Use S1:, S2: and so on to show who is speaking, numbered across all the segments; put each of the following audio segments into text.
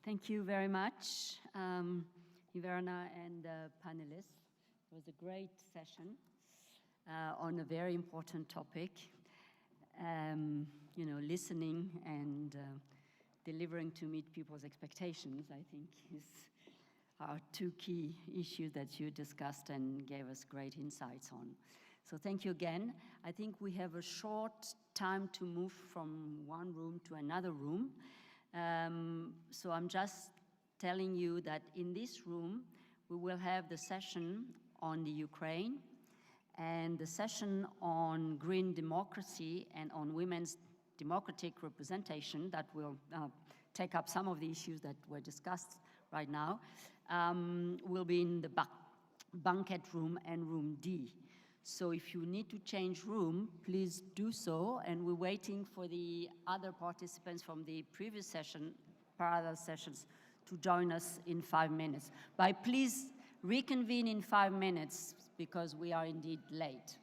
S1: Thank you very much, Iverna and panelists. It was a great session on a very important topic. Listening and delivering to meet people's expectations, I think, are two key issues that you discussed and gave us great insights on. So thank you again. I think we have a short time to move from one room to another room. So I'm just telling you that in this room, we will have the session on the Ukraine and the session on green democracy and on women's democratic representation that will take up some of the issues that were discussed right now, will be in the banquet room and room D. So if you need to change room, please do so. And we're waiting for the other participants from the previous session, parallel sessions, to join us in 5 minutes. But please reconvene in 5 minutes because we are indeed late.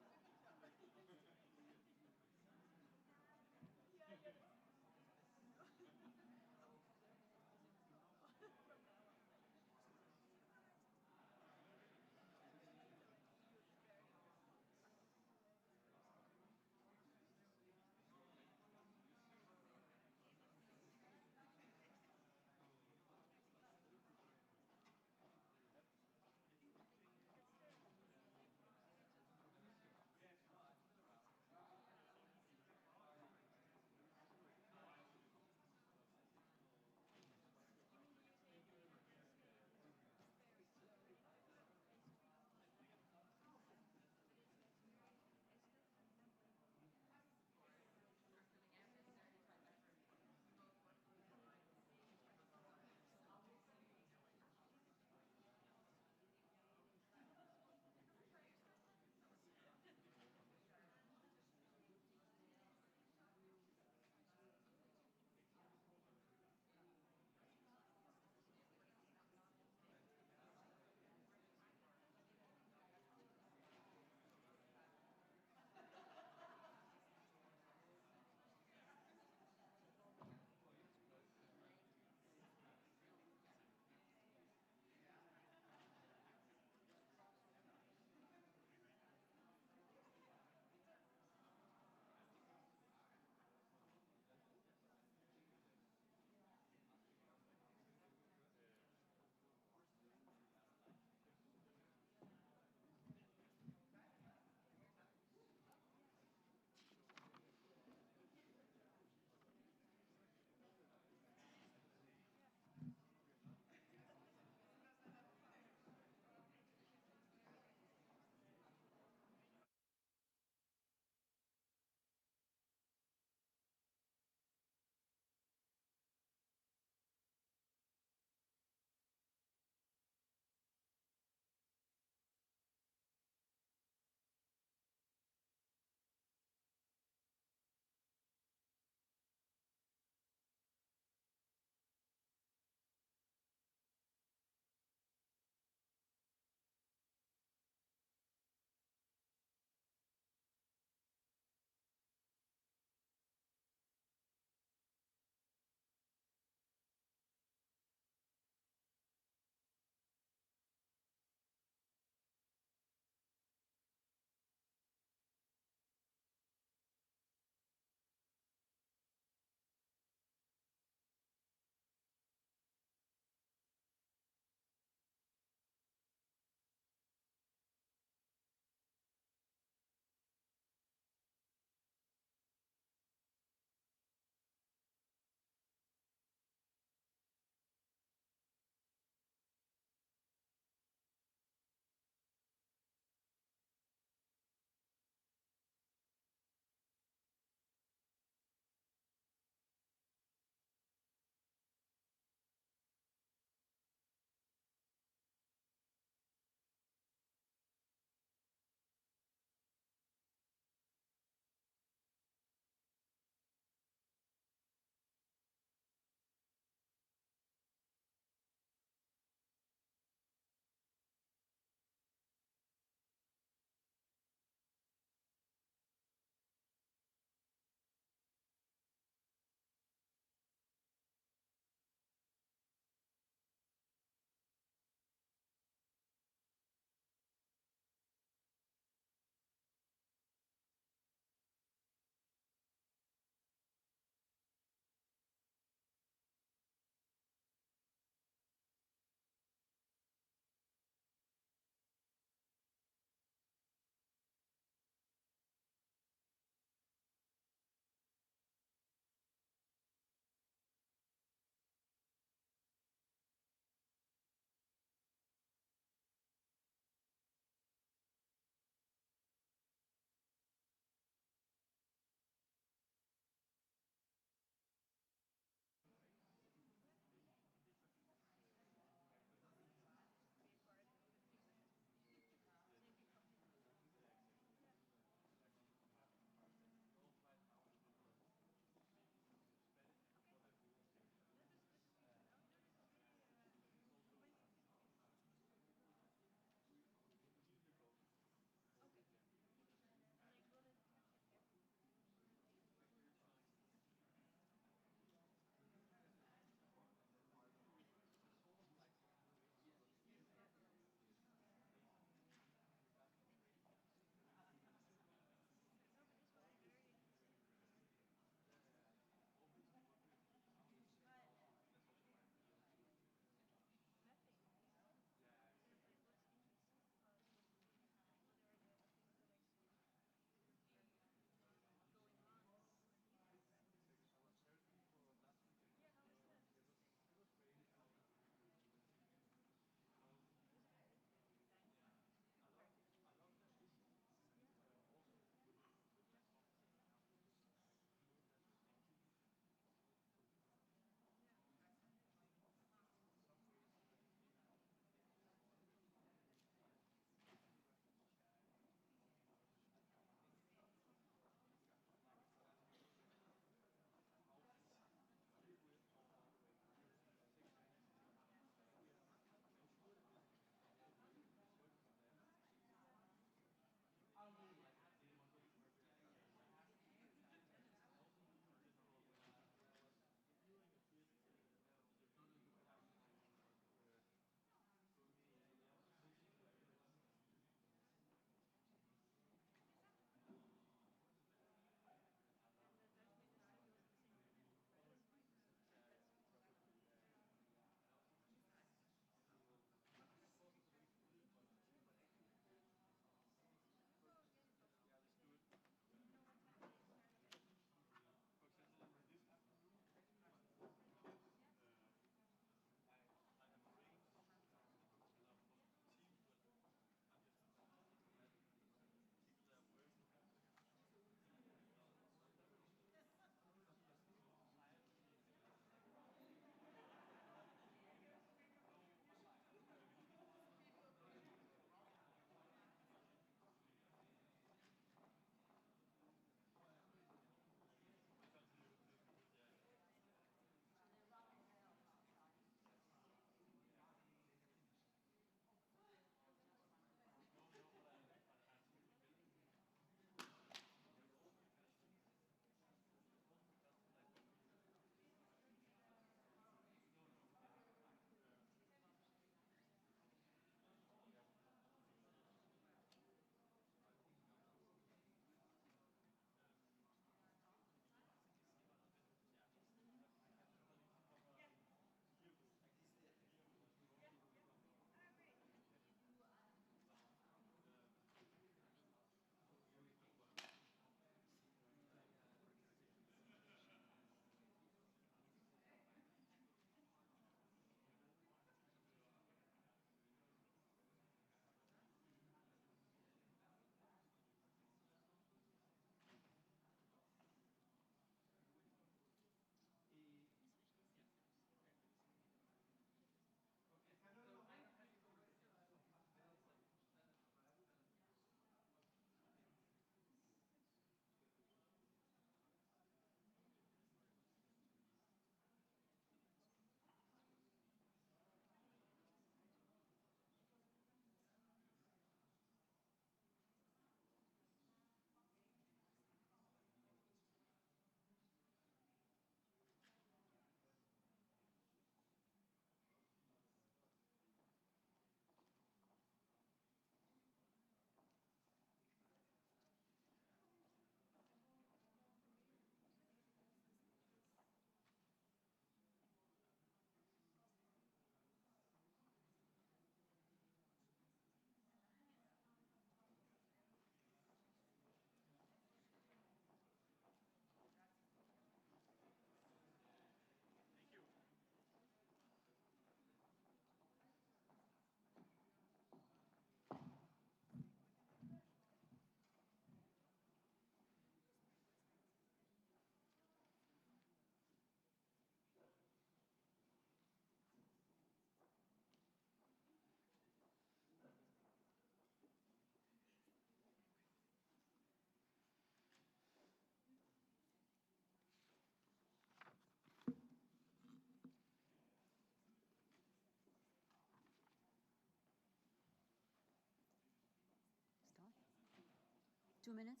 S1: 2 minutes?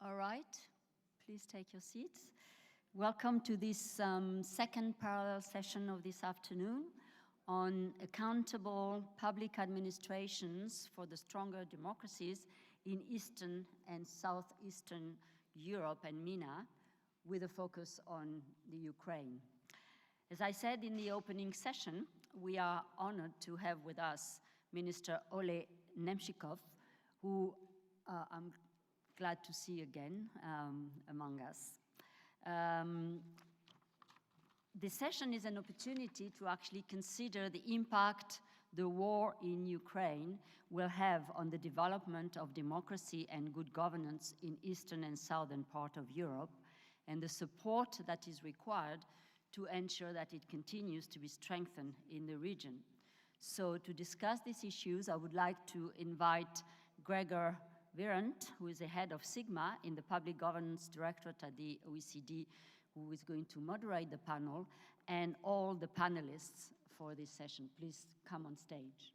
S1: All right, please take your seats. Welcome to this second parallel session of this afternoon on accountable public administrations for the stronger democracies in Eastern and Southeastern Europe and MENA, with a focus on the Ukraine. As I said in the opening session, we are honored to have with us Minister Ole Nemchikov, who I'm glad to see again among us. This session is an opportunity to actually consider the impact the war in Ukraine will have on the development of democracy and good governance in Eastern and Southern part of Europe, and the support that is required to ensure that it continues to be strengthened in the region. So to discuss these issues, I would like to invite Gregor Virant, who is the head of Sigma in the Public Governance Directorate at the OECD, who is going to moderate the panel, and all the panelists for this session. Please come on stage.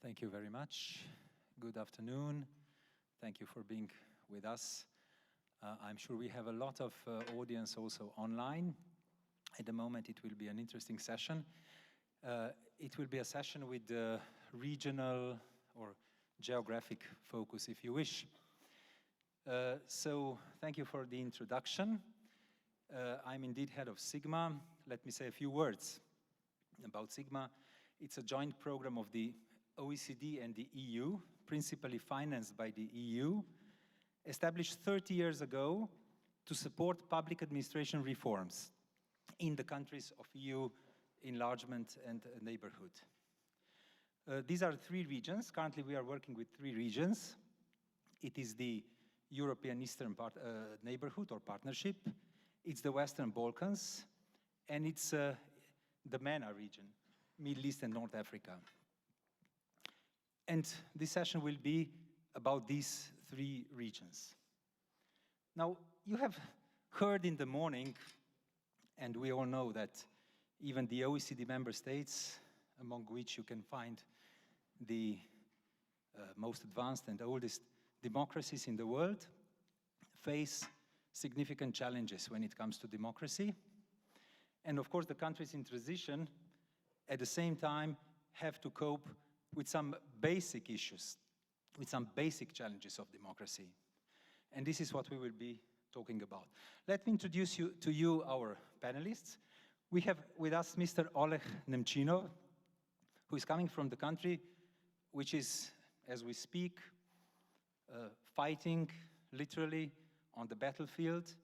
S2: Thank you very much. Good afternoon. Thank you for being with us. I'm sure we have a lot of audience also online. At the moment, it will be an interesting session. It will be a session with regional or geographic focus, if you wish. So thank you for the introduction. I'm indeed head of Sigma. Let me say a few words about Sigma. It's a joint program of the OECD and the EU, principally financed by the EU, established 30 years ago to support public administration reforms in the countries of EU enlargement and neighborhood. These are 3 regions. Currently, we are working with 3 regions. It is the European Eastern neighborhood or partnership, it's the Western Balkans, and it's the MENA region, Middle East and North Africa. And this session will be about these 3 regions. Now, you have heard in the morning, and we all know that even the OECD member states, among which you can find the most advanced and oldest democracies in the world, face significant challenges when it comes to democracy. And of course, the countries in transition, at the same time, have to cope with some basic issues, with some basic challenges of democracy. And this is what we will be talking about. Let me introduce to you our panelists. We have with us Mr. Oleg Nemchinov, who is coming from the country which is, as we speak, fighting literally on the battlefield,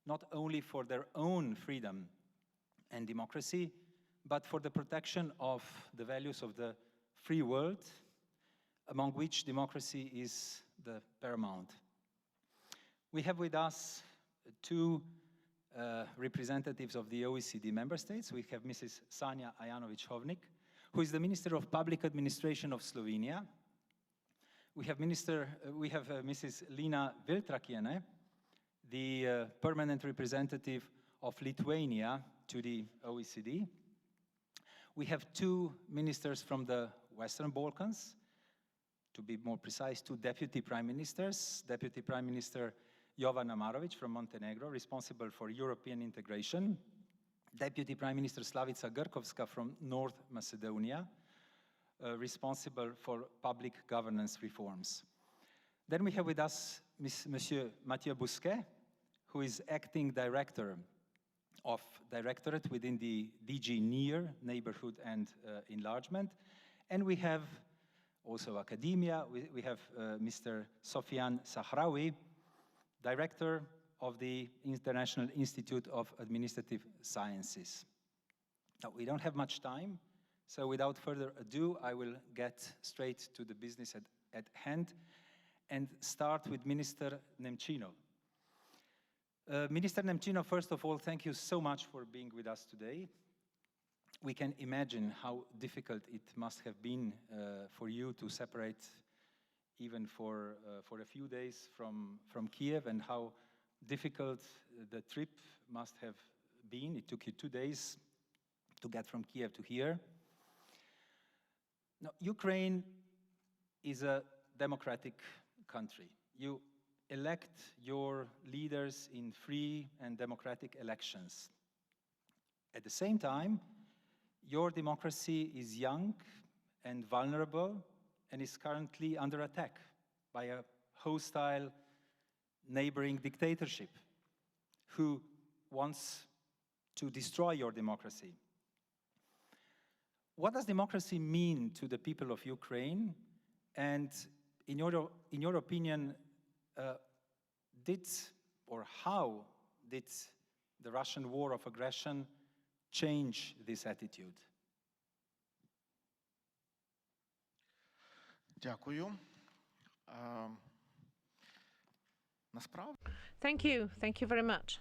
S2: not only for their own freedom and democracy, but for the protection of the values of the free world, among which democracy is the paramount. We have with us two representatives of the OECD member states. We have Mrs. Sanja Ajanović-Hovnik, who is the Minister of Public Administration of Slovenia. We have Mrs. Lina Viltrakiene, the permanent representative of Lithuania to the OECD. We have two ministers from the Western Balkans, to be more precise, two deputy prime ministers. Deputy Prime Minister Jovana Marović from Montenegro, responsible for European integration. Deputy Prime Minister Slavica Grkovska from North Macedonia, responsible for public governance reforms. Then we have with us Monsieur Mathieu Bousquet, who is acting director of directorate within the DG NEAR, Neighborhood and Enlargement. And we have also academia. We have Mr. Sofian Sahrawi, director of the International Institute of Administrative Sciences. Now, we don't have much time, so without further ado, I will get straight to the business at hand and start with Minister Nemchinov. Minister Nemchinov, first of all, thank you so much for being with us today. We can imagine how difficult it must have been for you to separate even for a few days from Kiev, and how difficult the trip must have been. It took you 2 days to get from Kiev to here. Now, Ukraine is a democratic country. You elect your leaders in free and democratic elections. At the same time, your democracy is young and vulnerable and is currently under attack by a hostile neighboring dictatorship who wants to destroy your democracy. What does democracy mean to the people of Ukraine? And in your opinion, how did the Russian war of aggression change this attitude?
S3: Дякую.
S4: Thank you very much.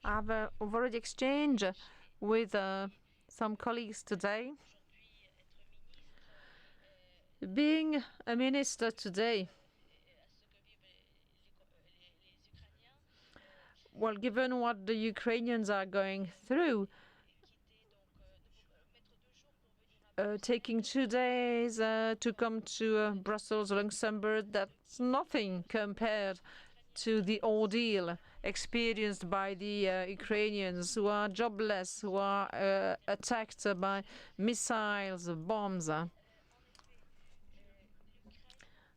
S4: I've already exchanged with some colleagues today. Being a minister today, well, given what the Ukrainians are going through, taking 2 days to come to Brussels, Luxembourg, that's nothing compared to the ordeal experienced by the Ukrainians who are jobless, who are attacked by missiles, bombs.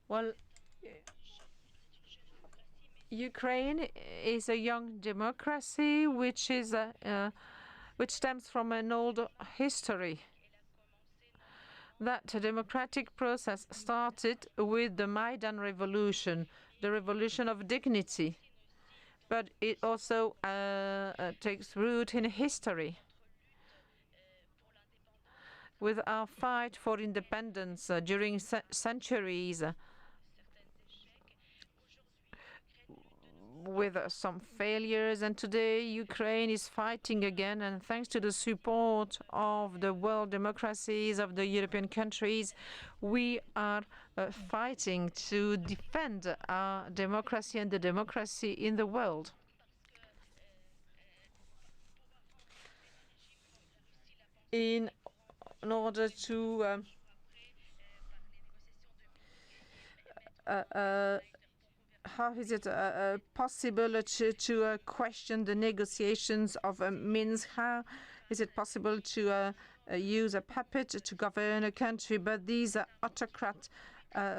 S4: Well, Ukraine is a young democracy which stems from an old history. That democratic process started with the Maidan Revolution, the revolution of dignity, but it also takes root in history. With our fight for independence during centuries, with some failures, and today Ukraine is fighting again, and thanks to the support of the world democracies, of the European countries, we are fighting to defend our democracy and the democracy in the world. In order to how is it possible to question the negotiations of Minsk? How is it possible to use a puppet to govern a country? But these autocrat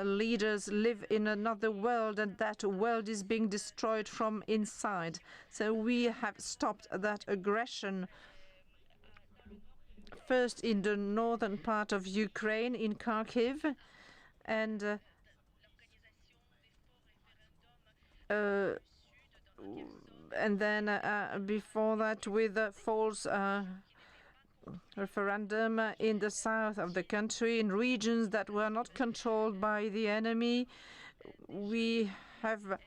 S4: leaders live in another world, and that world is being destroyed from inside. So we have stopped that aggression, first in the northern part of Ukraine, in Kharkiv, and then before that with a false referendum in the south of the country, in regions that were not controlled by the enemy. We have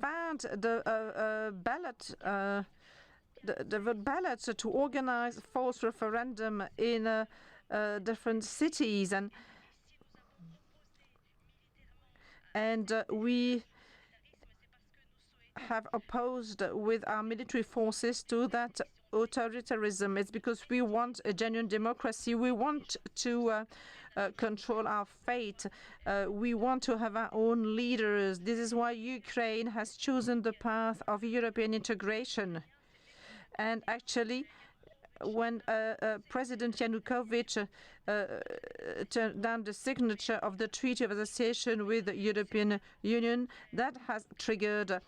S4: found the vote ballots to organize false referendum in different cities, and we have opposed with our military forces to that authoritarianism. It's because we want a genuine democracy. We want to control our fate. We want to have our own leaders. This is why Ukraine has chosen the path of European integration. And actually, when President Yanukovych turned down the signature of the Treaty of Association with the European Union, that has triggered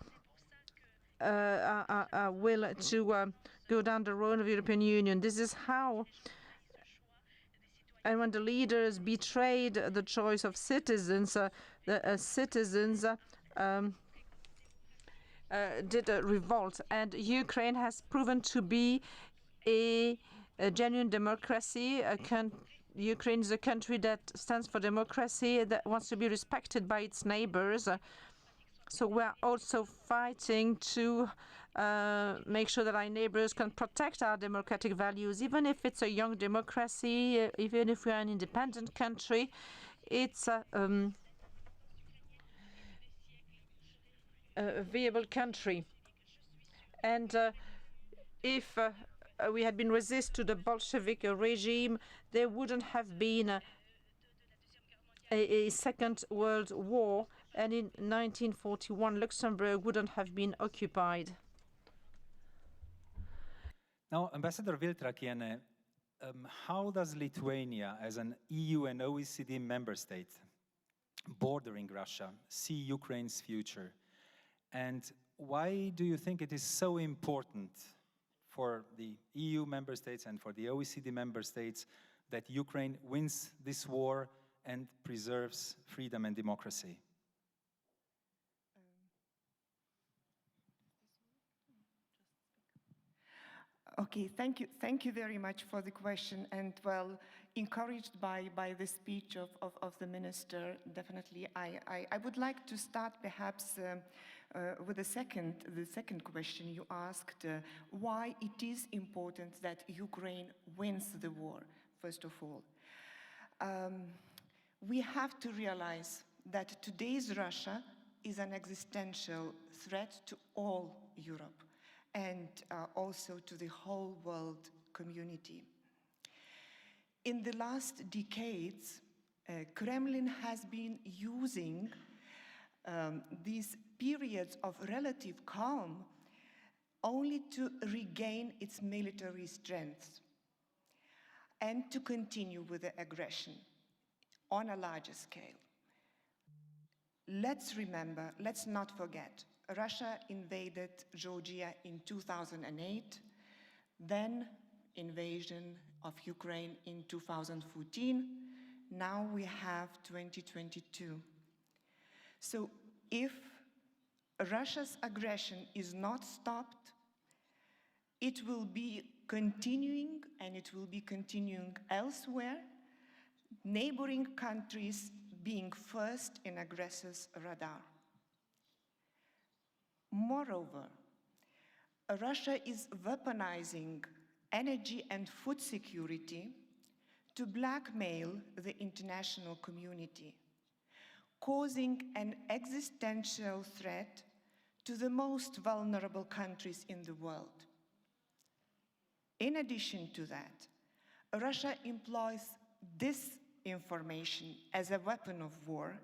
S4: our will to go down the road of the European Union. This is how, and when the leaders betrayed the choice of citizens, the citizens did a revolt, and Ukraine has proven to be a genuine democracy. Ukraine is a country that stands for democracy, that wants to be respected by its neighbors. So we're also fighting to make sure that our neighbors can protect our democratic values, even if it's a young democracy, even if we're an independent country. It's a viable country. And if we had been resist to the Bolshevik regime, there wouldn't have been a Second World War, and in 1941 Luxembourg wouldn't have been occupied.
S2: Now, Ambassador Viltrakiene, how does Lithuania, as an EU and OECD member state bordering Russia, see Ukraine's future? And why do you think it is so important for the EU member states and for the OECD member states that Ukraine wins this war and preserves freedom and democracy?
S3: Okay, thank you very much for the question, and well, encouraged by the speech of the minister, definitely I would like to start perhaps with the second question you asked, why it is important that Ukraine wins the war, first of all. We have to realize that today's Russia is an existential threat to all Europe, and also to the whole world community. In the last decades, Kremlin has been using these periods of relative calm only to regain its military strength and to continue with the aggression on a larger scale. Let's remember, let's not forget, Russia invaded Georgia in 2008, then invasion of Ukraine in 2014, now we have 2022. So if Russia's aggression is not stopped, it will be continuing, and it will be continuing elsewhere, neighboring countries being first in aggressors' radar. Moreover, Russia is weaponizing energy and food security to blackmail the international community, causing an existential threat to the most vulnerable countries in the world. In addition to that, Russia employs disinformation as a weapon of war,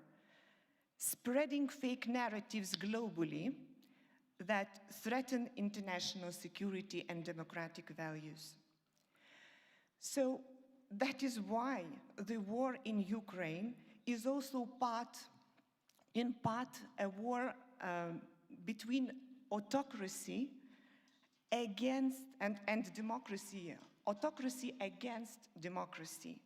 S3: spreading fake narratives globally that threaten international security and democratic values. So that is why the war in Ukraine is also in part, a war between autocracy against and democracy, autocracy against democracy.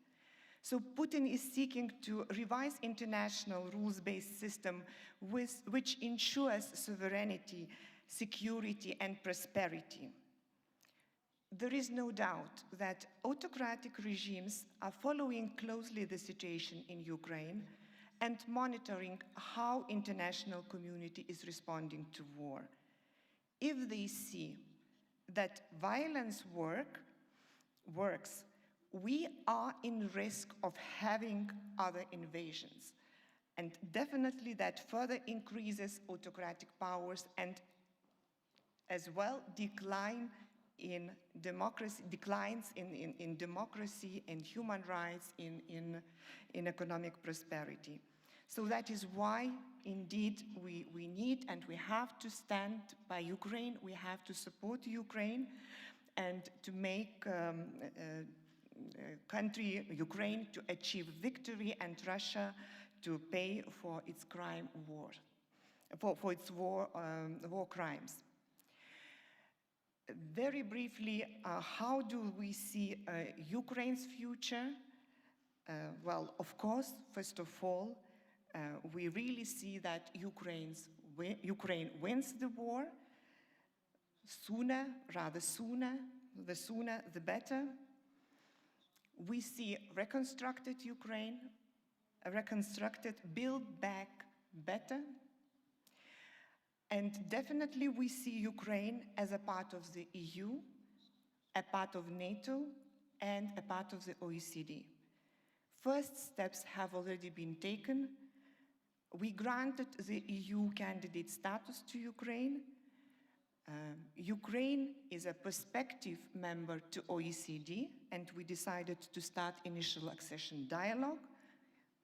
S3: So Putin is seeking to revise international rules-based system which ensures sovereignty, security, and prosperity. There is no doubt that autocratic regimes are following closely the situation in Ukraine and monitoring how international community is responding to war. If they see that violence works, we are in risk of having other invasions. And definitely that further increases autocratic powers and as well declines in democracy, in human rights, in economic prosperity. So that is why, indeed, we need and we have to stand by Ukraine, we have to support Ukraine, and to make country, Ukraine, to achieve victory, and Russia to pay for its for its war crimes. Very briefly, how do we see Ukraine's future? Well, of course, first of all, we really see that Ukraine wins the war rather sooner, the sooner the better. We see reconstructed Ukraine, build back better. And definitely we see Ukraine as a part of the EU, a part of NATO, and a part of the OECD. First steps have already been taken. We granted the EU candidate status to Ukraine. Ukraine is a prospective member to OECD, and we decided to start initial accession dialogue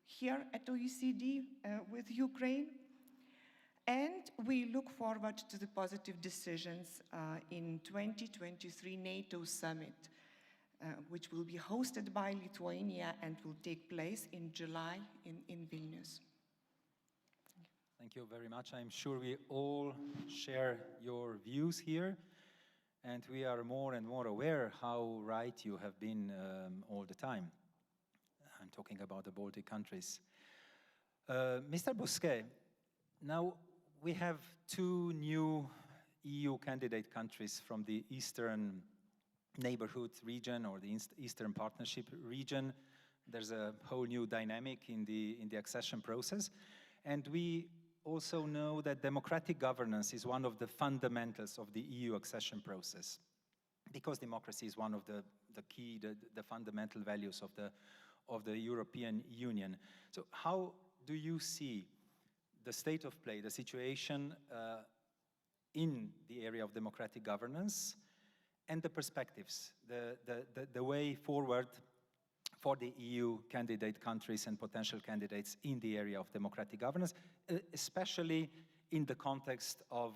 S3: here at OECD with Ukraine. And we look forward to the positive decisions in 2023 NATO summit, which will be hosted by Lithuania and will take place in July in Vilnius.
S2: Thank you very much. I'm sure we all share your views here, and we are more and more aware how right you have been all the time. I'm talking about the Baltic countries. Mr. Bousquet, now we have two new EU candidate countries from the Eastern Neighborhood region or the Eastern Partnership region. There's a whole new dynamic in the accession process, and we also know that democratic governance is one of the fundamentals of the EU accession process, because democracy is one of the key, the fundamental values of the European Union. So how do you see the state of play, the situation in the area of democratic governance, and the perspectives, the way forward for the EU candidate countries and potential candidates in the area of democratic governance, especially in the context of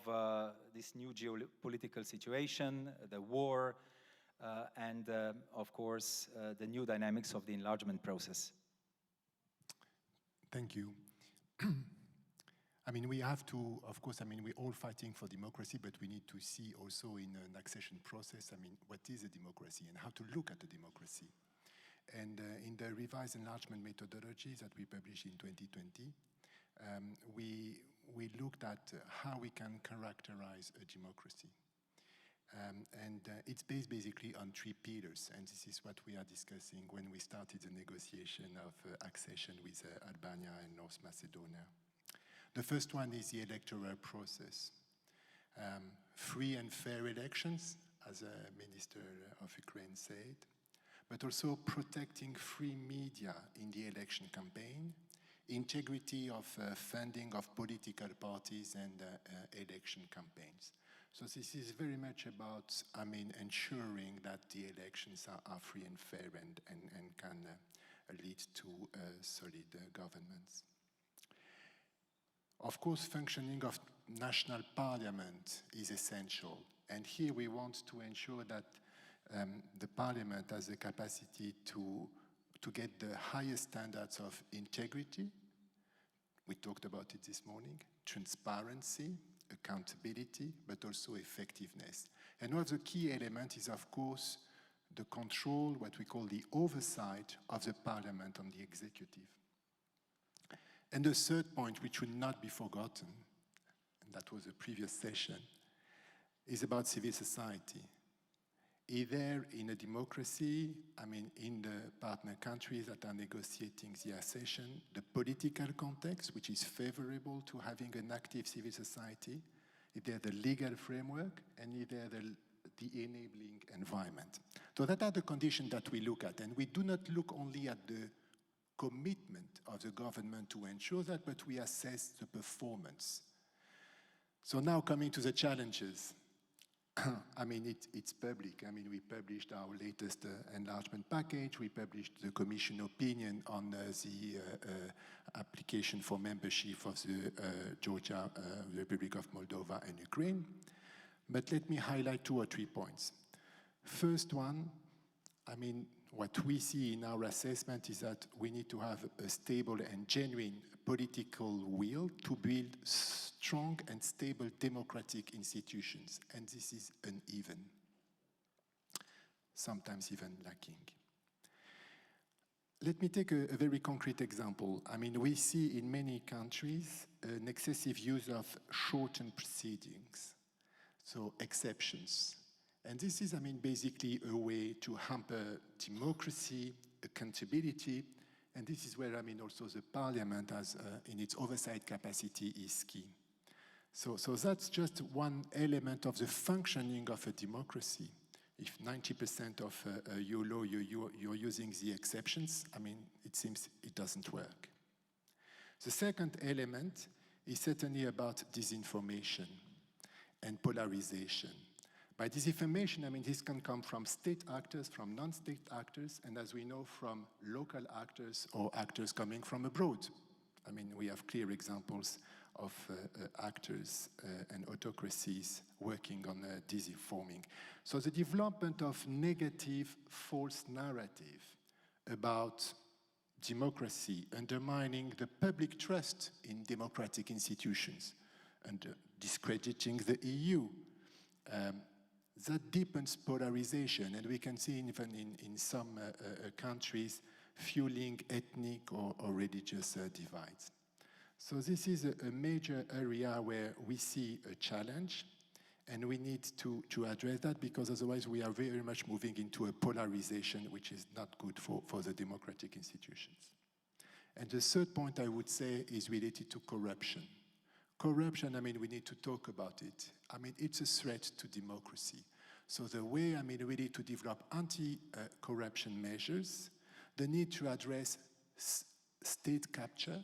S2: this new geopolitical situation, the war, and of course, the new dynamics of the enlargement process?
S5: Thank you. I mean, we have to, of course, I mean, we're all fighting for democracy, but we need to see also in an accession process, I mean, what is a democracy and how to look at the democracy. And in the revised enlargement methodologies that we published in 2020, we looked at how we can characterize a democracy. It's based basically on three pillars, and this is what we are discussing when we started the negotiation of accession with Albania and North Macedonia. The first one is the electoral process. Free and fair elections, as the Minister of Ukraine said, but also protecting free media in the election campaign, integrity of funding of political parties and election campaigns. So this is very much about, I mean, ensuring that the elections are free and fair and can lead to solid governments. Of course, functioning of national parliament is essential. And here we want to ensure that the parliament has the capacity to get the highest standards of integrity. We talked about it this morning, transparency, accountability, but also effectiveness. And one of the key elements is, of course, the control, what we call the oversight of the parliament on the executive. And the third point, which should not be forgotten, and that was a previous session, is about civil society. Either in a democracy, I mean, in the partner countries that are negotiating the accession, the political context, which is favorable to having an active civil society, either the legal framework, and either the enabling environment. So that are the conditions that we look at, and we do not look only at the commitment of the government to ensure that, but we assess the performance. So now coming to the challenges. I mean, it's public. I mean, we published our latest enlargement package. We published the Commission opinion on the application for membership of the Georgia, the Republic of Moldova, and Ukraine. But let me highlight 2 or 3 points. First one, I mean, what we see in our assessment is that we need to have a stable and genuine political will to build strong and stable democratic institutions, and this is uneven, sometimes even lacking. Let me take a very concrete example. I mean, we see in many countries an excessive use of shortened proceedings, so exceptions. And this is, I mean, basically a way to hamper democracy, accountability, and this is where, I mean, also the parliament has, in its oversight capacity, is key. So that's just one element of the functioning of a democracy. If 90% of your law, you're using the exceptions, I mean, it seems it doesn't work. The second element is certainly about disinformation and polarization. By disinformation, I mean, this can come from state actors, from non-state actors, and as we know, from local actors or actors coming from abroad. I mean, we have clear examples of actors and autocracies working on disinforming. So the development of negative false narrative about democracy, undermining the public trust in democratic institutions, and discrediting the EU, that deepens polarization, and we can see even in some countries fueling ethnic or religious divides. So this is a major area where we see a challenge, and we need to address that, because otherwise we are very much moving into a polarization which is not good for the democratic institutions. And the third point I would say is related to corruption. Corruption, I mean, we need to talk about it. I mean, it's a threat to democracy. So the way, I mean, really to develop anti-corruption measures, the need to address state capture.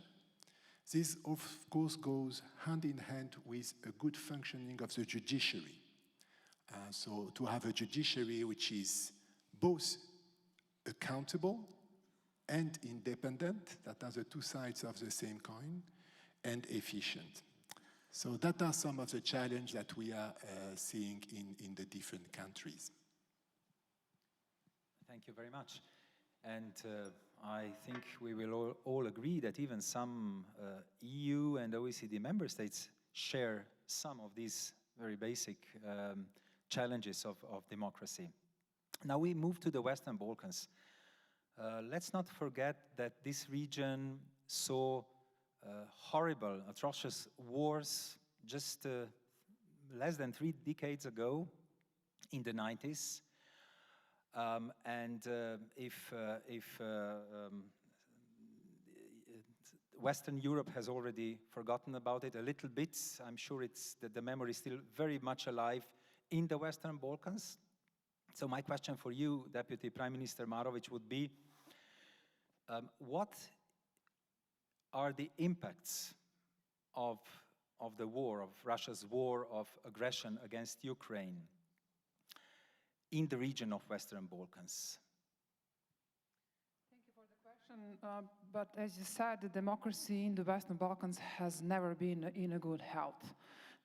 S5: This, of course, goes hand in hand with a good functioning of the judiciary. So to have a judiciary which is both accountable and independent, that are the two sides of the same coin, and efficient. So that are some of the challenges that we are seeing in the different countries.
S2: Thank you very much. And I think we will all agree that even some EU and OECD member states share some of these very basic challenges of democracy. Now we move to the Western Balkans. Let's not forget that this region saw horrible, atrocious wars just less than 3 decades ago in the 90s. If Western Europe has already forgotten about it a little bit, I'm sure it's that the memory is still very much alive in the Western Balkans. So my question for you, Deputy Prime Minister Marovic, would be, what are the impacts of the war, of Russia's war of aggression against Ukraine in the region of Western Balkans?
S6: Thank you for the question. But as you said, the democracy in the Western Balkans has never been in a good health.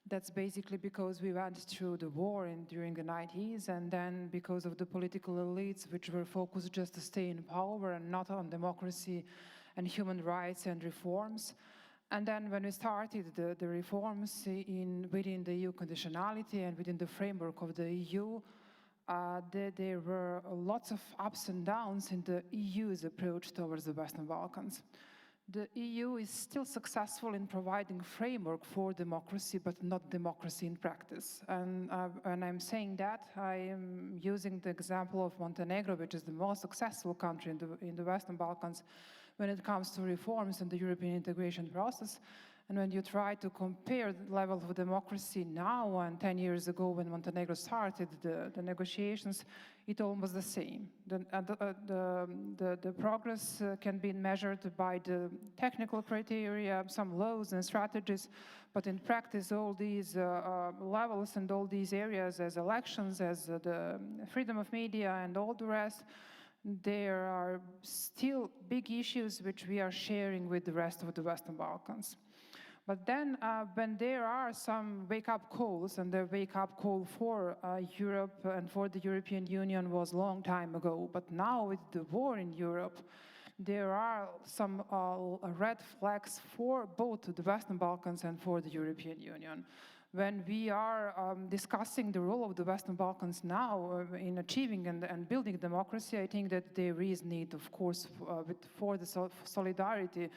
S6: That's basically because we went through the war during the 90s, and then because of the political elites which were focused just to stay in power and not on democracy and human rights and reforms. And then when we started the reforms within the EU conditionality and within the framework of the EU, there were lots of ups and downs in the EU's approach towards the Western Balkans. The EU is still successful in providing framework for democracy, but not democracy in practice. And when I'm saying that, I am using the example of Montenegro, which is the most successful country in the Western Balkans when it comes to reforms and the European integration process. And when you try to compare the level of democracy now and 10 years ago when Montenegro started the negotiations, it's almost the same. The progress can be measured by the technical criteria, some laws and strategies, but in practice all these levels and all these areas as elections, as the freedom of media and all the rest, there are still big issues which we are sharing with the rest of the Western Balkans. But then when there are some wake-up calls, and the wake-up call for Europe and for the European Union was a long time ago, but now with the war in Europe, there are some red flags for both the Western Balkans and for the European Union. When we are discussing the role of the Western Balkans now in achieving and building democracy, I think that there is need, of course, for the solidarity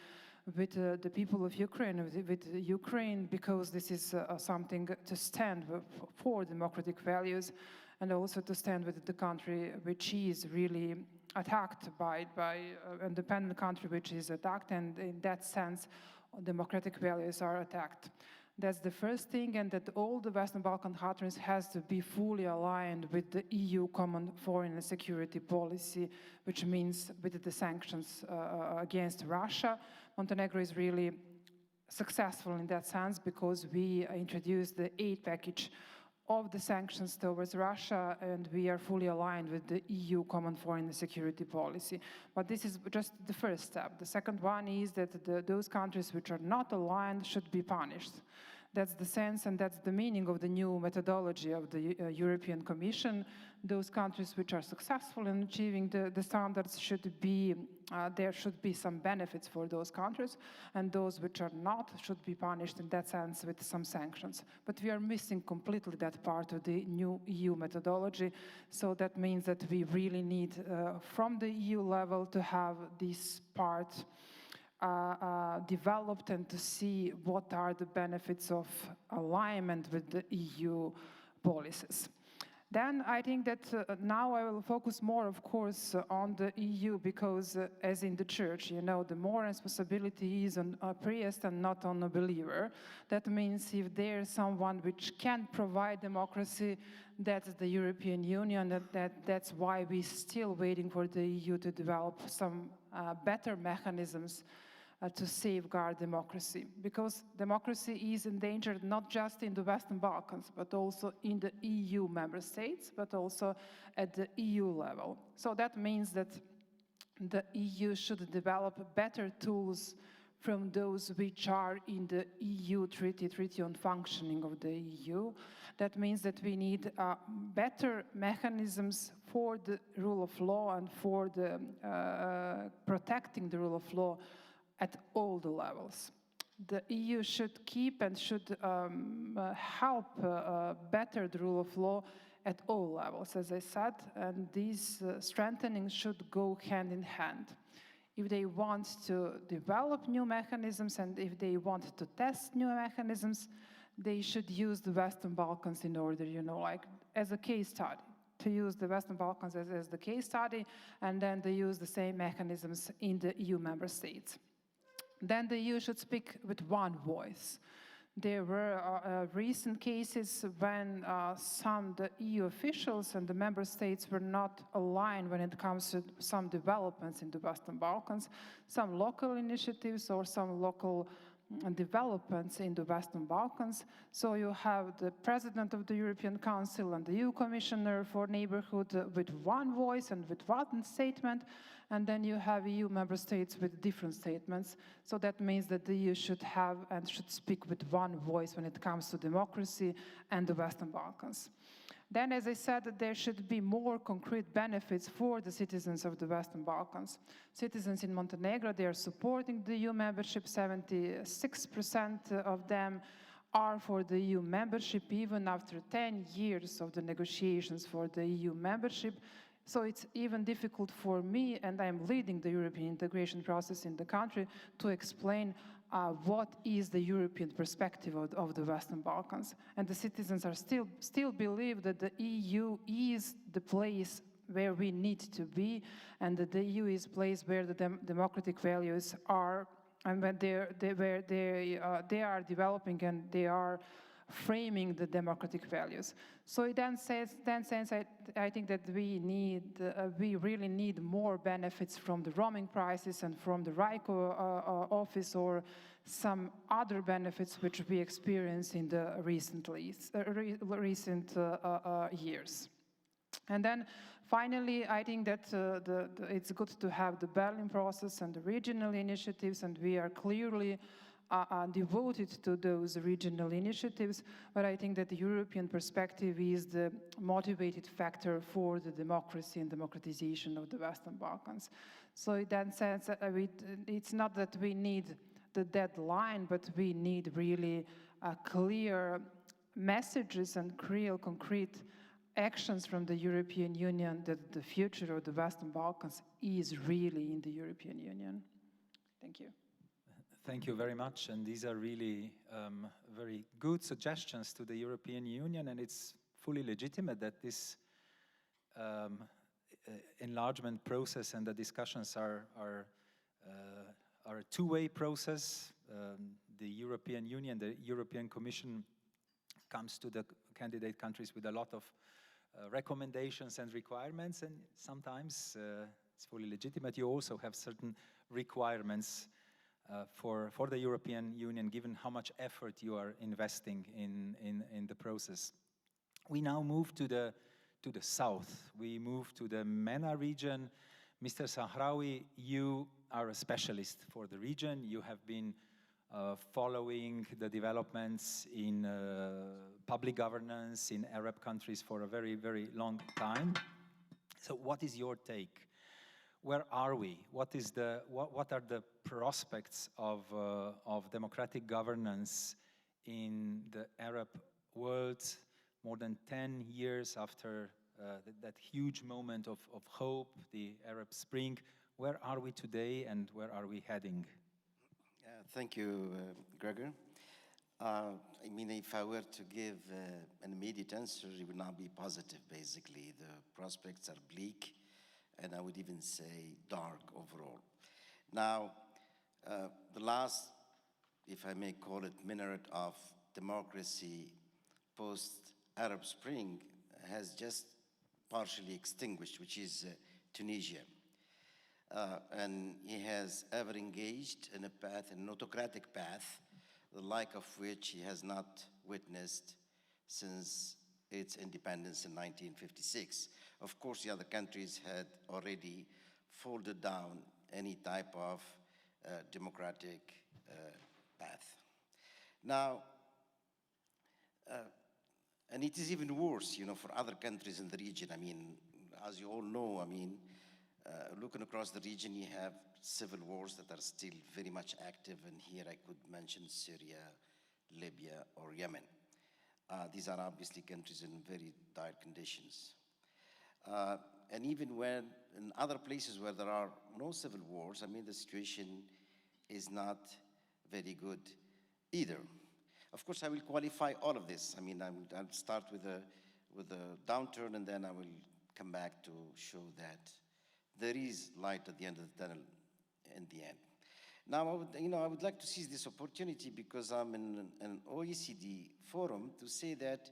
S6: with the people of Ukraine, with Ukraine, because this is something to stand for democratic values, and also to stand with the country which is really attacked by an independent country which is attacked, and in that sense, democratic values are attacked. That's the first thing, and that all the Western Balkan countries has to be fully aligned with the EU common foreign and security policy, which means with the sanctions against Russia. Montenegro is really successful in that sense because we introduced the aid package of the sanctions towards Russia, and we are fully aligned with the EU common foreign and security policy. But this is just the first step. The second one is that those countries which are not aligned should be punished. That's the sense and that's the meaning of the new methodology of the European Commission. Those countries which are successful in achieving the standards should be, there should be some benefits for those countries, and those which are not should be punished in that sense with some sanctions. But we are missing completely that part of the new EU methodology, so that means that we really need from the EU level to have this part developed and to see what are the benefits of alignment with the EU policies. Then I think that now I will focus more, of course, on the EU because as in the church, you know, the more responsibility is on a priest and not on a believer. That means if there's someone which can provide democracy, that's the European Union. That's why we're still waiting for the EU to develop some better mechanisms to safeguard democracy, because democracy is endangered not just in the Western Balkans, but also in the EU member states, but also at the EU level. So that means that the EU should develop better tools from those which are in the EU Treaty on Functioning of the EU. That means that we need better mechanisms for the rule of law and for the protecting the rule of law at all the levels. The EU should keep and should help better the rule of law at all levels, as I said, and these strengthenings should go hand in hand. If they want to develop new mechanisms and if they want to test new mechanisms, they should use the Western Balkans in order, you know, like as a case study, to use the Western Balkans as the case study, and then they use the same mechanisms in the EU member states. Then the EU should speak with one voice. There were recent cases when the EU officials and the member states were not aligned when it comes to some developments in the Western Balkans, some local initiatives or some local developments in the Western Balkans. So you have the President of the European Council and the EU Commissioner for Neighborhood with one voice and with one statement, and then you have EU member states with different statements. So that means that the EU should have and should speak with one voice when it comes to democracy and the Western Balkans. Then, as I said, there should be more concrete benefits for the citizens of the Western Balkans. Citizens in Montenegro, they are supporting the EU membership. 76% of them are for the EU membership, even after 10 years of the negotiations for the EU membership. So it's even difficult for me, and I'm leading the European integration process in the country, to explain what is the European perspective of the Western Balkans. And the citizens are still believe that the EU is the place where we need to be, and that the EU is a place where the democratic values are, and when they are developing and they are framing the democratic values. So in that sense, I think that we really need more benefits from the roaming prices and from the RICO office, or some other benefits which we experience in the recent years. And then finally, I think that it's good to have the Berlin process and the regional initiatives, and we are clearly devoted to those regional initiatives, but I think that the European perspective is the motivated factor for the democracy and democratization of the Western Balkans. So in that sense, it's not that we need the deadline, but we need really clear messages and real concrete actions from the European Union that the future of the Western Balkans is really in the European Union. Thank you.
S2: Thank you very much, and these are really very good suggestions to the European Union, and it's fully legitimate that this enlargement process and the discussions are a two-way process. The European Union, the European Commission comes to the candidate countries with a lot of recommendations and requirements, and sometimes it's fully legitimate. You also have certain requirements for the European Union, given how much effort you are investing in the process. We now move to the south. We move to the MENA region. Mr. Sahrawi, you are a specialist for the region. You have been following the developments in public governance in Arab countries for a very, very long time. So what is your take? Where are we? What are the prospects of democratic governance in the Arab world more than 10 years after that huge moment of hope, the Arab Spring? Where are we today and where are we heading?
S7: Thank you, Gregor. I mean, if I were to give an immediate answer, it would not be positive, basically. The prospects are bleak, and I would even say dark overall. Now, the last, if I may call it, minaret of democracy post-Arab Spring has just partially extinguished, which is Tunisia. And he has ever engaged in a path, an autocratic path, the like of which he has not witnessed since its independence in 1956. Of course, the other countries had already folded down any type of democratic path. Now, and it is even worse, you know, for other countries in the region. I mean, as you all know, I mean, looking across the region, you have civil wars that are still very much active, and here I could mention Syria, Libya, or Yemen. These are obviously countries in very dire conditions. And even when in other places where there are no civil wars, I mean, the situation is not very good either. Of course, I will qualify all of this. I mean, I'll start with a downturn, and then I will come back to show that there is light at the end of the tunnel in the end. Now, I would like to seize this opportunity because I'm in an OECD forum to say that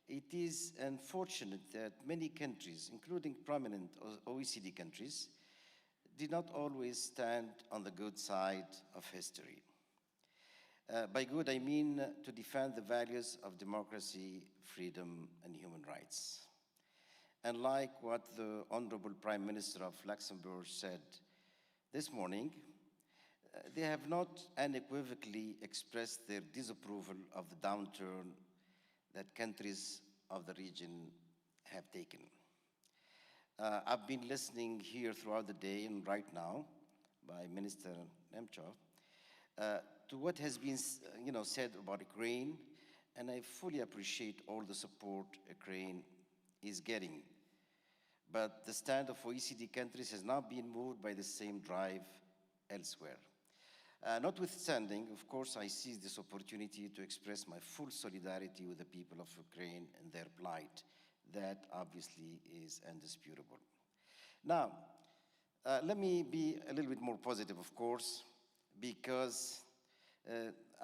S7: it is unfortunate that many countries, including prominent OECD countries, did not always stand on the good side of history. By good, I mean to defend the values of democracy, freedom, and human rights. And like what the Honorable Prime Minister of Luxembourg said this morning, they have not unequivocally expressed their disapproval of the downturn that countries of the region have taken. I've been listening here throughout the day and right now by Minister Nemchov to what has been said about Ukraine, and I fully appreciate all the support Ukraine is getting. But the stand of OECD countries has not been moved by the same drive elsewhere. Notwithstanding, of course, I seize this opportunity to express my full solidarity with the people of Ukraine and their plight. That obviously is indisputable. Now, let me be a little bit more positive, of course, because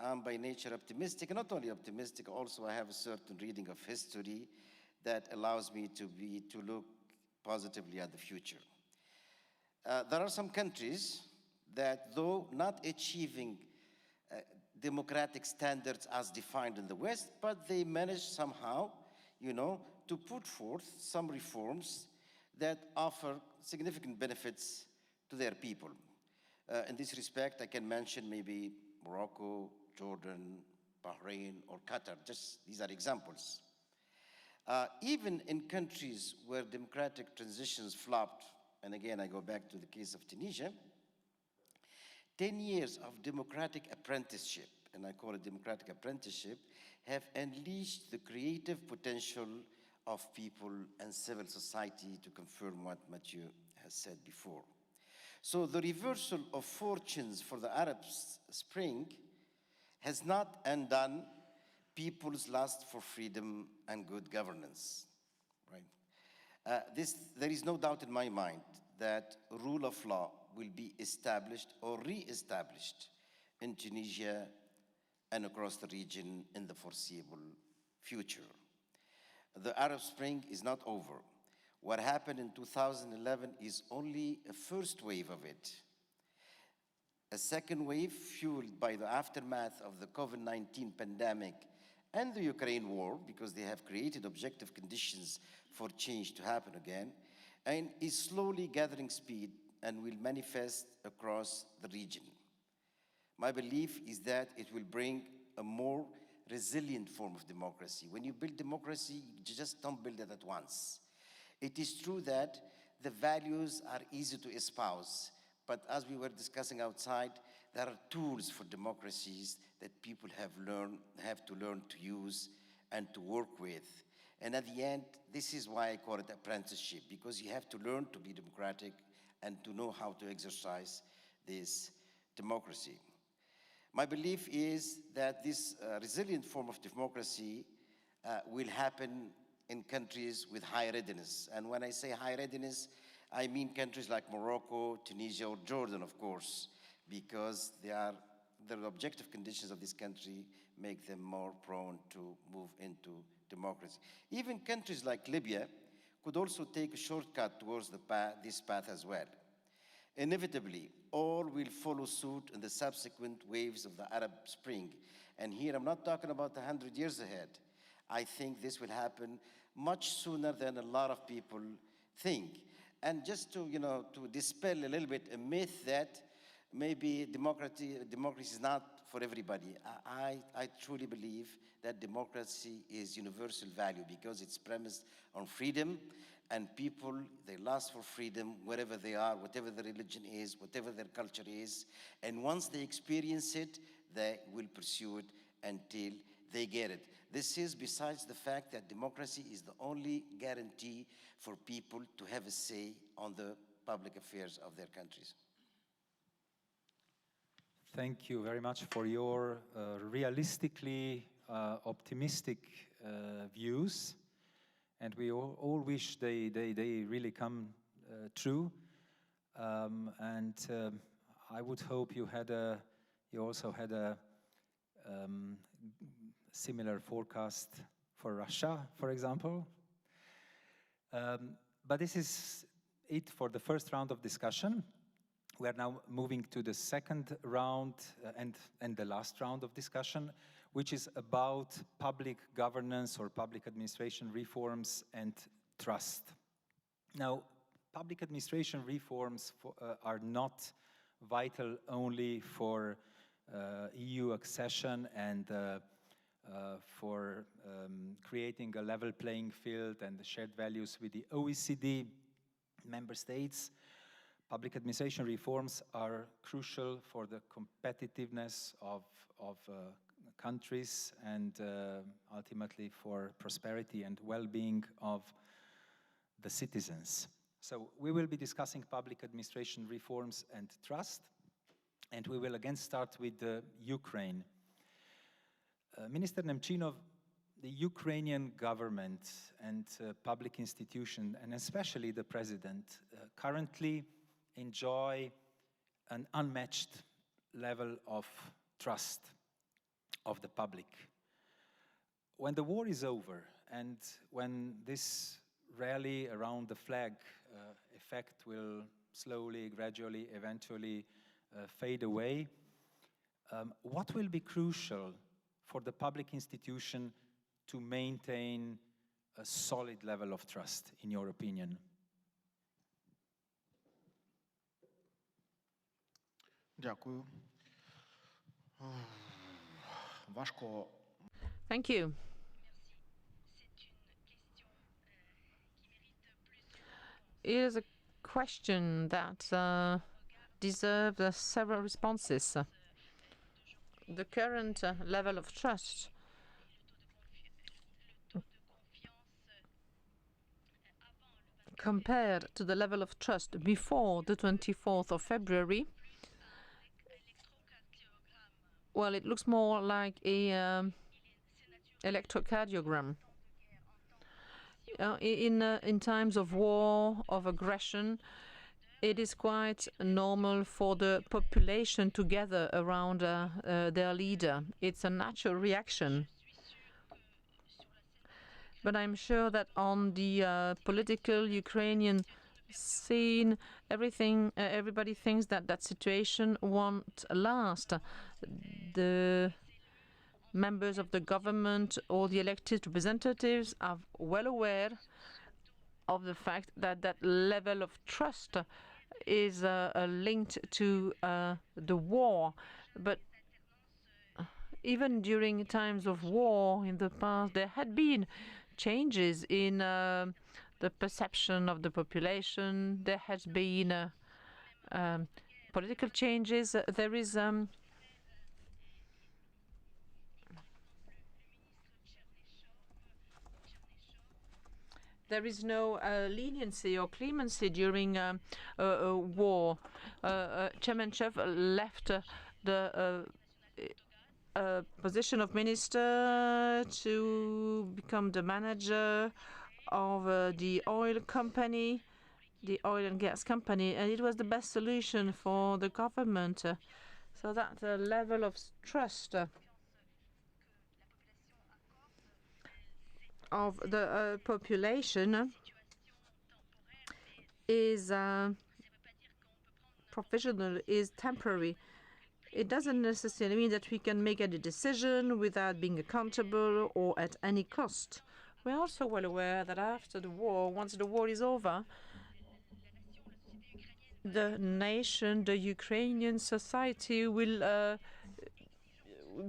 S7: I'm by nature optimistic, and not only optimistic, also I have a certain reading of history that allows me to look positively at the future. There are some countries that, though not achieving democratic standards as defined in the West, but they managed somehow, to put forth some reforms that offer significant benefits to their people. In this respect, I can mention maybe Morocco, Jordan, Bahrain, or Qatar. Just these are examples. Even in countries where democratic transitions flopped, and again, I go back to the case of Tunisia, 10 years of democratic apprenticeship, and I call it democratic apprenticeship, have unleashed the creative potential of people and civil society, to confirm what Mathieu has said before. So the reversal of fortunes for the Arab Spring has not undone people's lust for freedom and good governance, right? There is no doubt in my mind that rule of law will be established or re-established in Tunisia and across the region in the foreseeable future. The Arab Spring is not over. What happened in 2011 is only a first wave of it. A second wave, fueled by the aftermath of the COVID-19 pandemic and the Ukraine war, because they have created objective conditions for change to happen again, and is slowly gathering speed and will manifest across the region. My belief is that it will bring a more resilient form of democracy. When you build democracy, you just don't build it at once. It is true that the values are easy to espouse, but as we were discussing outside, there are tools for democracies that people have to learn to use and to work with. And at the end, this is why I call it apprenticeship, because you have to learn to be democratic and to know how to exercise this democracy. My belief is that this resilient form of democracy will happen in countries with high readiness. And when I say high readiness, I mean countries like Morocco, Tunisia, or Jordan, of course, because the objective conditions of this country make them more prone to move into democracy. Even countries like Libya could also take a shortcut towards this path as well. Inevitably, all will follow suit in the subsequent waves of the Arab Spring. And here I'm not talking about 100 years ahead. I think this will happen much sooner than a lot of people think. And just to dispel a little bit a myth that maybe democracy is not for everybody. I truly believe that democracy is universal value because it's premised on freedom, and people, they lust for freedom wherever they are, whatever their religion is, whatever their culture is. And once they experience it, they will pursue it until they get it. This is besides the fact that democracy is the only guarantee for people to have a say on the public affairs of their countries.
S2: Thank you very much for your realistically optimistic views. And we all wish they really come true. I would hope you also had a similar forecast for Russia, for example. But this is it for the first round of discussion. We are now moving to the second round and the last round of discussion, which is about public governance or public administration reforms and trust. Now, public administration reforms are not vital only for EU accession and for creating a level playing field and shared values with the OECD member states. Public administration reforms are crucial for the competitiveness of countries and ultimately for prosperity and well-being of the citizens. So we will be discussing public administration reforms and trust, and we will again start with Ukraine. Minister Nemchinov, the Ukrainian government and public institution, and especially the president, currently enjoy an unmatched level of trust of the public. When the war is over and when this rally around the flag effect will slowly, gradually, eventually fade away, what will be crucial for the public institution to maintain a solid level of trust, in your opinion?
S8: Дякую. Важко.
S4: Thank you. It is a question that deserves several responses. The current level of trust compared to the level of trust before the 24th of February, well, it looks more like a electrocardiogram. In times of war, of aggression, it is quite normal for the population to gather around their leader. It's a natural reaction. But I'm sure that on the political Ukrainian scene, everybody thinks that that situation won't last. The members of the government or the elected representatives are well aware of the fact that that level of trust is linked to the war. But even during times of war in the past, there had been changes in the perception of the population. There has been political changes. There is no leniency or clemency during war. Chemenchev left the position of minister to become the manager of the oil company, the oil and gas company, and it was the best solution for the government. So that level of trust of the population is provisional, is temporary. It doesn't necessarily mean that we can make any decision without being accountable or at any cost. We're also well aware that after the war, once the war is over, the nation, the Ukrainian society will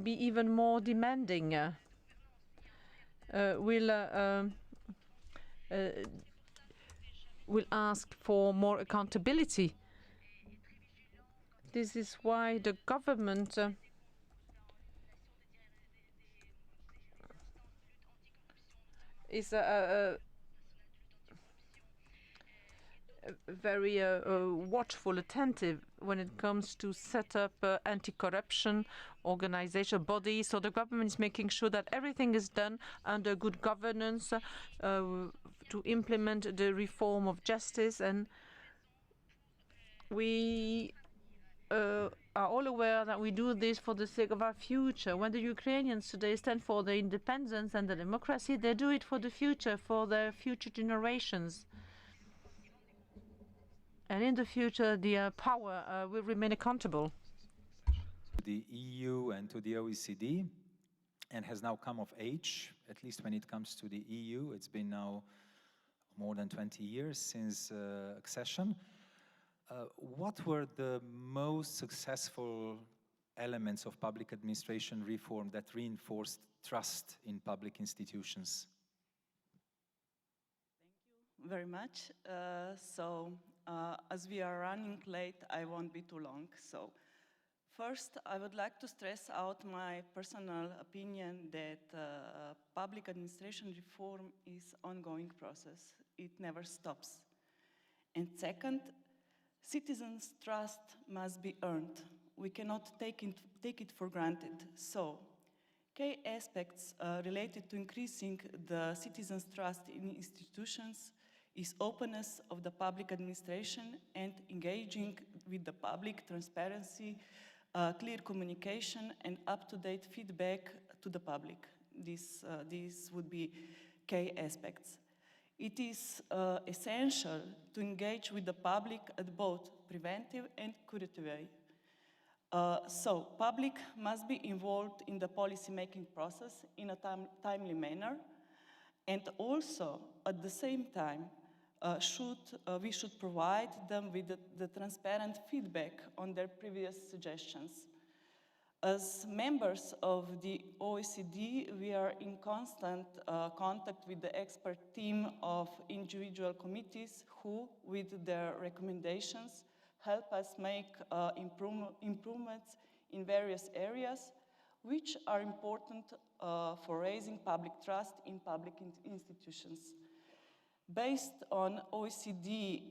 S4: be even more demanding. Will ask for more accountability. This is why the government is very watchful, attentive when it comes to set up anti-corruption organization bodies. So the government is making sure that everything is done under good governance to implement the reform of justice. And we are all aware that we do this for the sake of our future. When the Ukrainians today stand for the independence and the democracy, they do it for the future, for their future generations. And in the future, the power will remain accountable.
S2: To the EU and to the OECD, and has now come of age, at least when it comes to the EU. It's been now more than 20 years since accession. What were the most successful elements of public administration reform that reinforced trust in public institutions?
S9: Thank you very much. As we are running late, I won't be too long. So first, I would like to stress out my personal opinion that public administration reform is an ongoing process. It never stops. And second, citizens' trust must be earned. We cannot take it for granted. So, key aspects related to increasing the citizens' trust in institutions is openness of the public administration and engaging with the public, transparency, clear communication, and up-to-date feedback to the public. These would be key aspects. It is essential to engage with the public at both preventive and curative way. So, public must be involved in the policy-making process in a timely manner, and also, at the same time, we should provide them with the transparent feedback on their previous suggestions. As members of the OECD, we are in constant contact with the expert team of individual committees who, with their recommendations, help us make improvements in various areas, which are important for raising public trust in public institutions. Based on OECD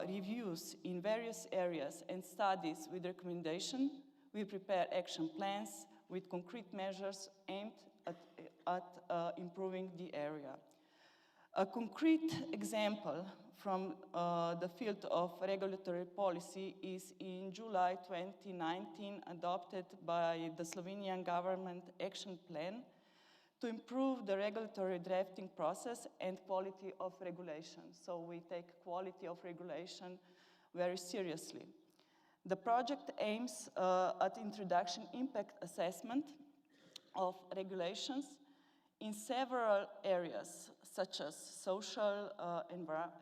S9: reviews in various areas and studies with recommendation, we prepare action plans with concrete measures aimed at improving the area. A concrete example from the field of regulatory policy is in July 2019 adopted by the Slovenian government action plan to improve the regulatory drafting process and quality of regulation. So we take quality of regulation very seriously. The project aims at introduction impact assessment of regulations in several areas, such as social,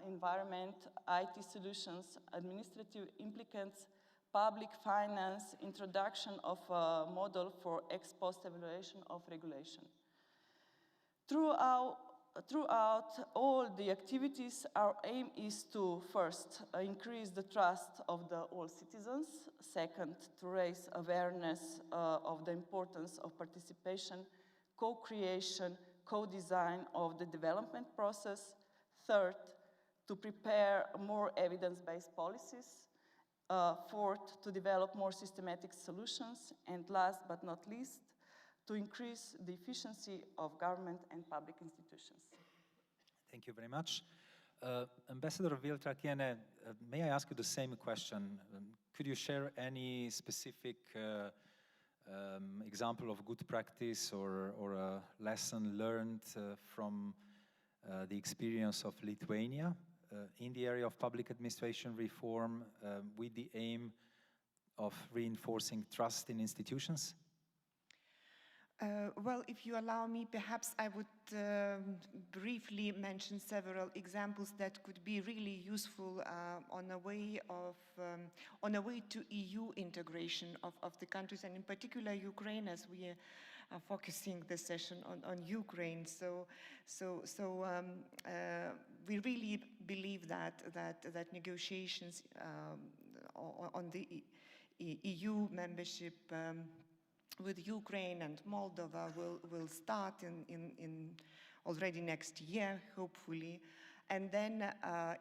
S9: environment, IT solutions, administrative implicants, public finance, introduction of a model for ex post evaluation of regulation. Throughout all the activities, our aim is to, first, increase the trust of all citizens, second, to raise awareness of the importance of participation, co-creation, co-design of the development process, third, to prepare more evidence-based policies, fourth, to develop more systematic solutions, and last but not least, to increase the efficiency of government and public institutions.
S2: Thank you very much. Ambassador Viltrakiene, may I ask you the same question? Could you share any specific example of good practice or a lesson learned from the experience of Lithuania in the area of public administration reform with the aim of reinforcing trust in institutions?
S3: Well, if you allow me, perhaps I would briefly mention several examples that could be really useful on a way to EU integration of the countries, and in particular Ukraine, as we are focusing the session on Ukraine. We really believe that negotiations on the EU membership with Ukraine and Moldova will start in already next year, hopefully. And then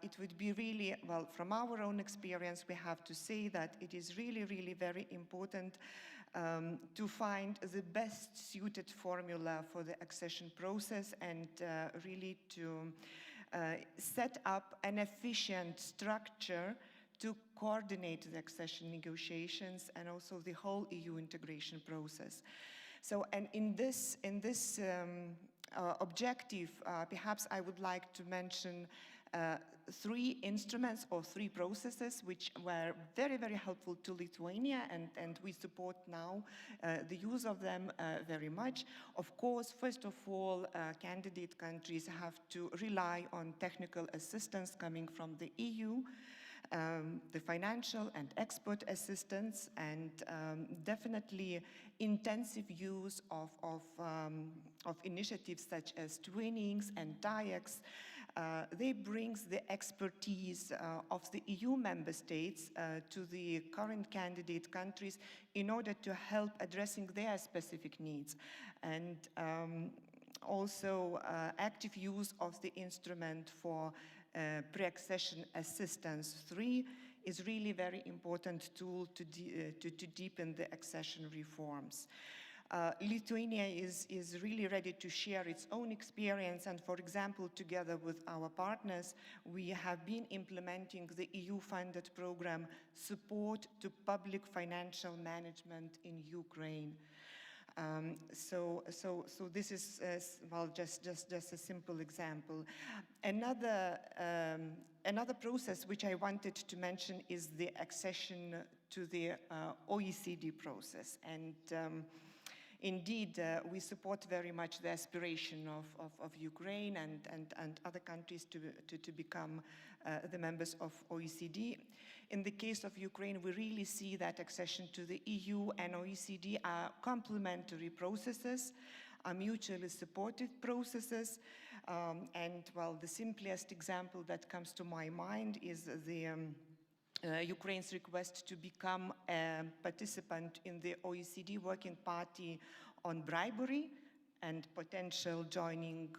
S3: it would be really, well, from our own experience, we have to say that it is really, really very important to find the best suited formula for the accession process and really to set up an efficient structure to coordinate the accession negotiations and also the whole EU integration process. So, and in this objective, perhaps I would like to mention three instruments or three processes which were very, very helpful to Lithuania, and we support now the use of them very much. Of course, first of all, candidate countries have to rely on technical assistance coming from the EU, the financial and export assistance, and definitely intensive use of initiatives such as trainings and TAIEX. They bring the expertise of the EU member states to the current candidate countries in order to help addressing their specific needs. And also active use of the instrument for pre-accession assistance 3 is really very important tool to deepen the accession reforms. Lithuania is really ready to share its own experience, and for example, together with our partners, we have been implementing the EU-funded program Support to Public Financial Management in Ukraine. So this is, well, just a simple example. Another process which I wanted to mention is the accession to the OECD process. And indeed, we support very much the aspiration of Ukraine and other countries to become the members of OECD. In the case of Ukraine, we really see that accession to the EU and OECD are complementary processes, are mutually supportive processes. And well, the simplest example that comes to my mind is the Ukraine's request to become a participant in the OECD Working Party on bribery and potential joining,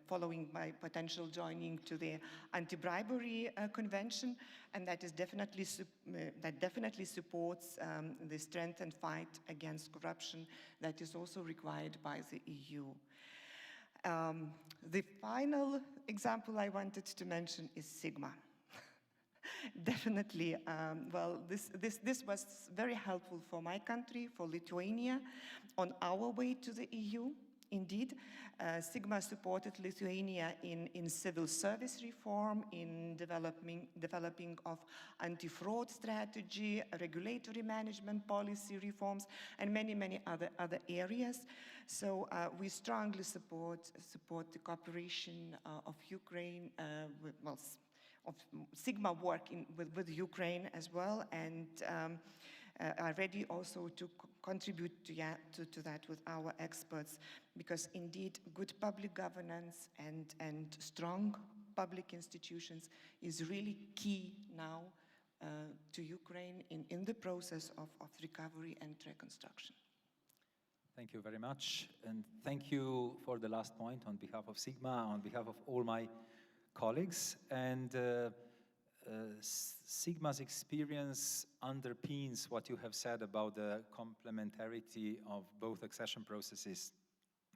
S3: following by potential joining to the anti-bribery convention, and that is definitely supports the strength and fight against corruption that is also required by the EU. The final example I wanted to mention is Sigma. Definitely, well, this was very helpful for my country, for Lithuania, on our way to the EU. Indeed, Sigma supported Lithuania in civil service reform, in developing of anti-fraud strategy, regulatory management policy reforms, and many other areas. So we strongly support the cooperation of Ukraine of Sigma work with Ukraine as well, and are ready also to contribute to that with our experts, because indeed good public governance and strong public institutions is really key now to Ukraine in the process of recovery and reconstruction.
S2: Thank you very much, and thank you for the last point on behalf of Sigma, on behalf of all my colleagues. And Sigma's experience underpins what you have said about the complementarity of both accession processes,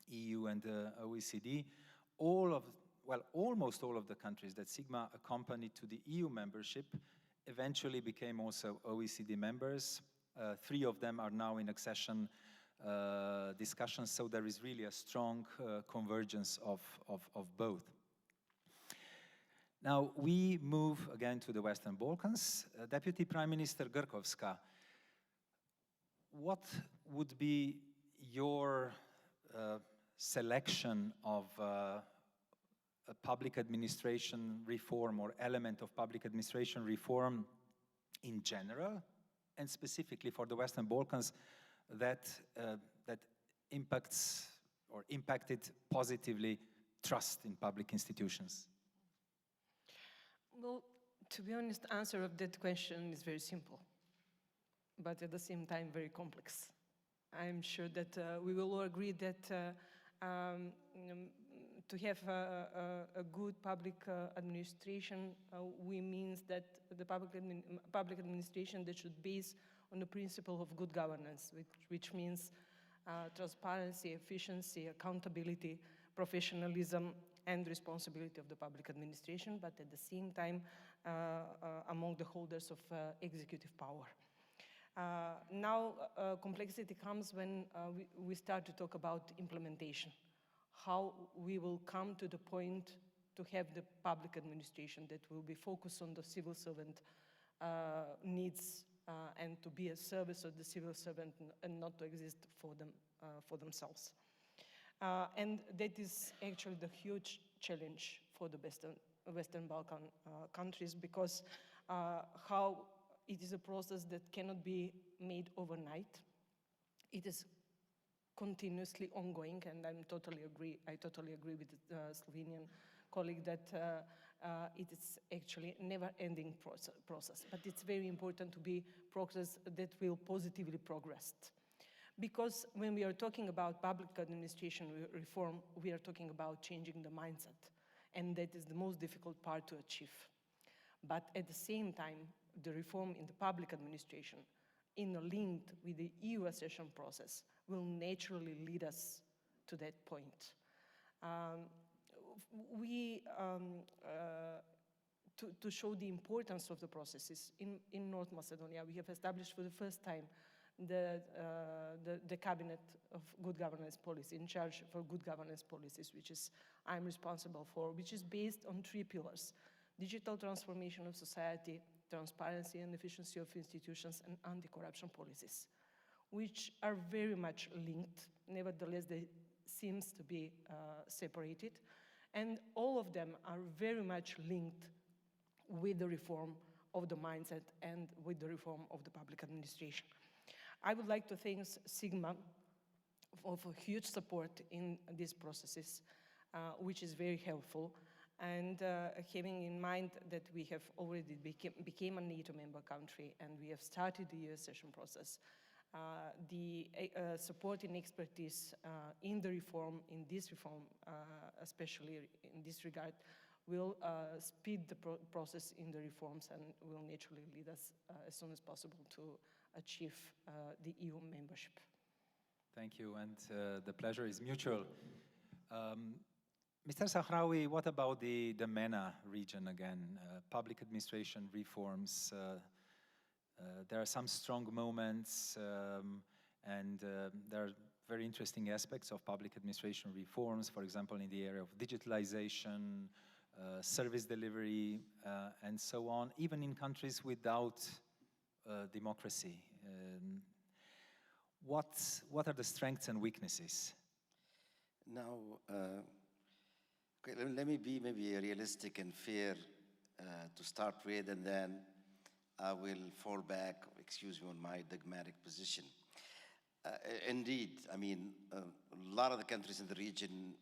S2: EU and OECD. Almost all of the countries that Sigma accompanied to the EU membership eventually became also OECD members. 3 of them are now in accession discussions, so there is really a strong convergence of both. Now, we move again to the Western Balkans. Deputy Prime Minister Grkovska, what would be your selection of a public administration reform or element of public administration reform in general, and specifically for the Western Balkans that impacts or impacted positively trust in public institutions?
S10: Well, to be honest, the answer of that question is very simple, but at the same time very complex. I'm sure that we will all agree that to have a good public administration, we means that the public administration that should base on the principle of good governance, which means transparency, efficiency, accountability, professionalism, and responsibility of the public administration, but at the same time among the holders of executive power. Now, complexity comes when we start to talk about implementation, how we will come to the point to have the public administration that will be focused on the civil servant needs and to be a service of the civil servant and not to exist for them, for themselves. And that is actually the huge challenge for the Western Balkan countries, because how it is a process that cannot be made overnight. It is continuously ongoing, and I totally agree with the Slovenian colleague that it is actually a never-ending process. But it's very important to be process that will positively progress. Because when we are talking about public administration reform, we are talking about changing the mindset, and that is the most difficult part to achieve. But at the same time, the reform in the public administration, linked with the EU accession process, will naturally lead us to that point. To show the importance of the processes in North Macedonia, we have established for the first time the Cabinet of Good Governance Policy, in charge for good governance policies, which is I'm responsible for, which is based on 3 pillars: digital transformation of society, transparency and efficiency of institutions, and anti-corruption policies, which are very much linked. Nevertheless, they seem to be separated, and all of them are very much linked with the reform of the mindset and with the reform of the public administration. I would like to thank Sigma for huge support in these processes, which is very helpful. And having in mind that we have already became a NATO member country and we have started the EU accession process, the support and expertise in the reform, in this reform, especially in this regard, will speed the process in the reforms and will naturally lead us as soon as possible to achieve the EU membership.
S2: Thank you, and the pleasure is mutual. Mr. Sahrawi, what about the MENA region again? Public administration reforms. There are some strong moments, and there are very interesting aspects of public administration reforms, for example, in the area of digitalization, service delivery, and so on, even in countries without democracy. What are the strengths and weaknesses?
S7: Now, okay, let me be maybe realistic and fair to start with, and then I will fall back, excuse me, on my dogmatic position. Indeed, I mean, a lot of the countries in the region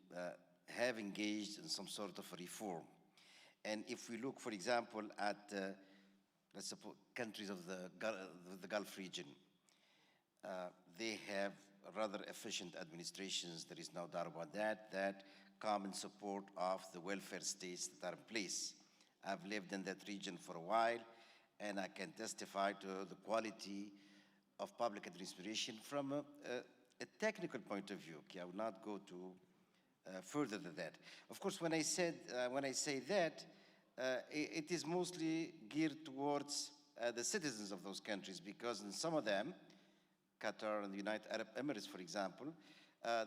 S7: have engaged in some sort of a reform. And if we look, for example, at, let's suppose, countries of the Gulf region, they have rather efficient administrations. There is no doubt about that come in support of the welfare states that are in place. I've lived in that region for a while, and I can testify to the quality of public administration from a technical point of view. Okay, I will not go to further than that. Of course, when I say that, it is mostly geared towards the citizens of those countries, because in some of them, Qatar and the United Arab Emirates, for example,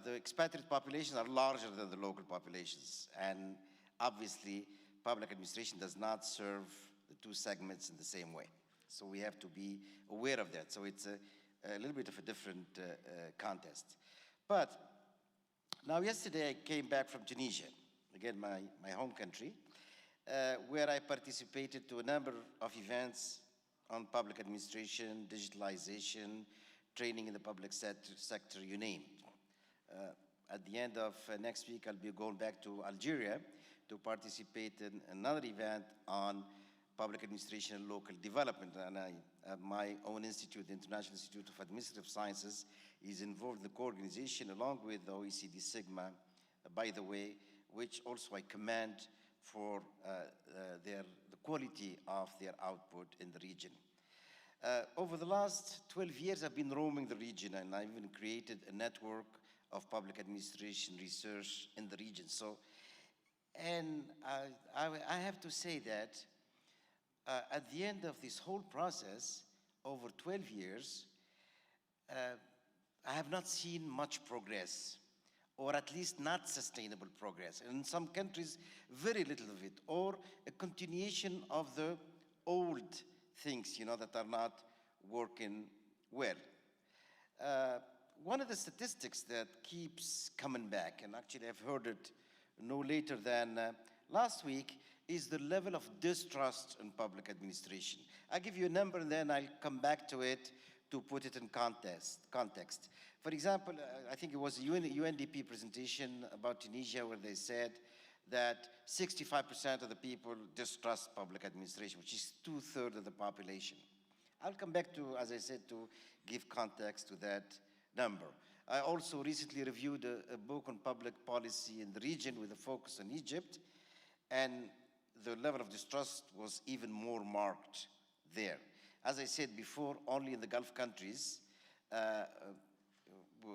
S7: the expatriate populations are larger than the local populations. And obviously, public administration does not serve the 2 segments in the same way. So we have to be aware of that. So it's a little bit of a different contest. But now yesterday I came back from Tunisia, again my home country, where I participated to a number of events on public administration, digitalization, training in the public sector, you name it. At the end of next week, I'll be going back to Algeria to participate in another event on public administration and local development. And my own institute, the International Institute of Administrative Sciences, is involved in the co-organization along with the OECD Sigma, by the way, which also I commend for the quality of their output in the region. Over the last 12 years, I've been roaming the region, and I've even created a network of public administration research in the region. So, and I have to say that at the end of this whole process, over 12 years, I have not seen much progress or at least not sustainable progress. And in some countries, very little of it, or a continuation of the old things, that are not working well. One of the statistics that keeps coming back, and actually I've heard it no later than last week, is the level of distrust in public administration. I'll give you a number and then I'll come back to it to put it in context. For example, I think it was a UNDP presentation about Tunisia where they said that 65% of the people distrust public administration, which is 2/3 of the population. I'll come back to, as I said, to give context to that number. I also recently reviewed a book on public policy in the region with a focus on Egypt, and the level of distrust was even more marked there. As I said before, only in the Gulf countries,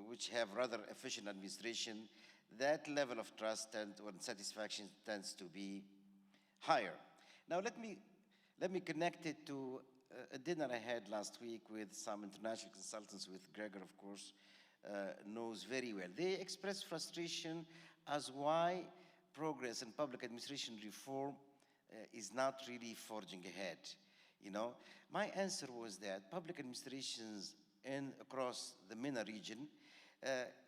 S7: which have rather efficient administration, that level of trust or satisfaction tends to be higher. Now let me connect it to a dinner I had last week with some international consultants, with Gregor, of course, knows very well. They expressed frustration as why progress in public administration reform is not really forging ahead. My answer was that public administrations across the MENA region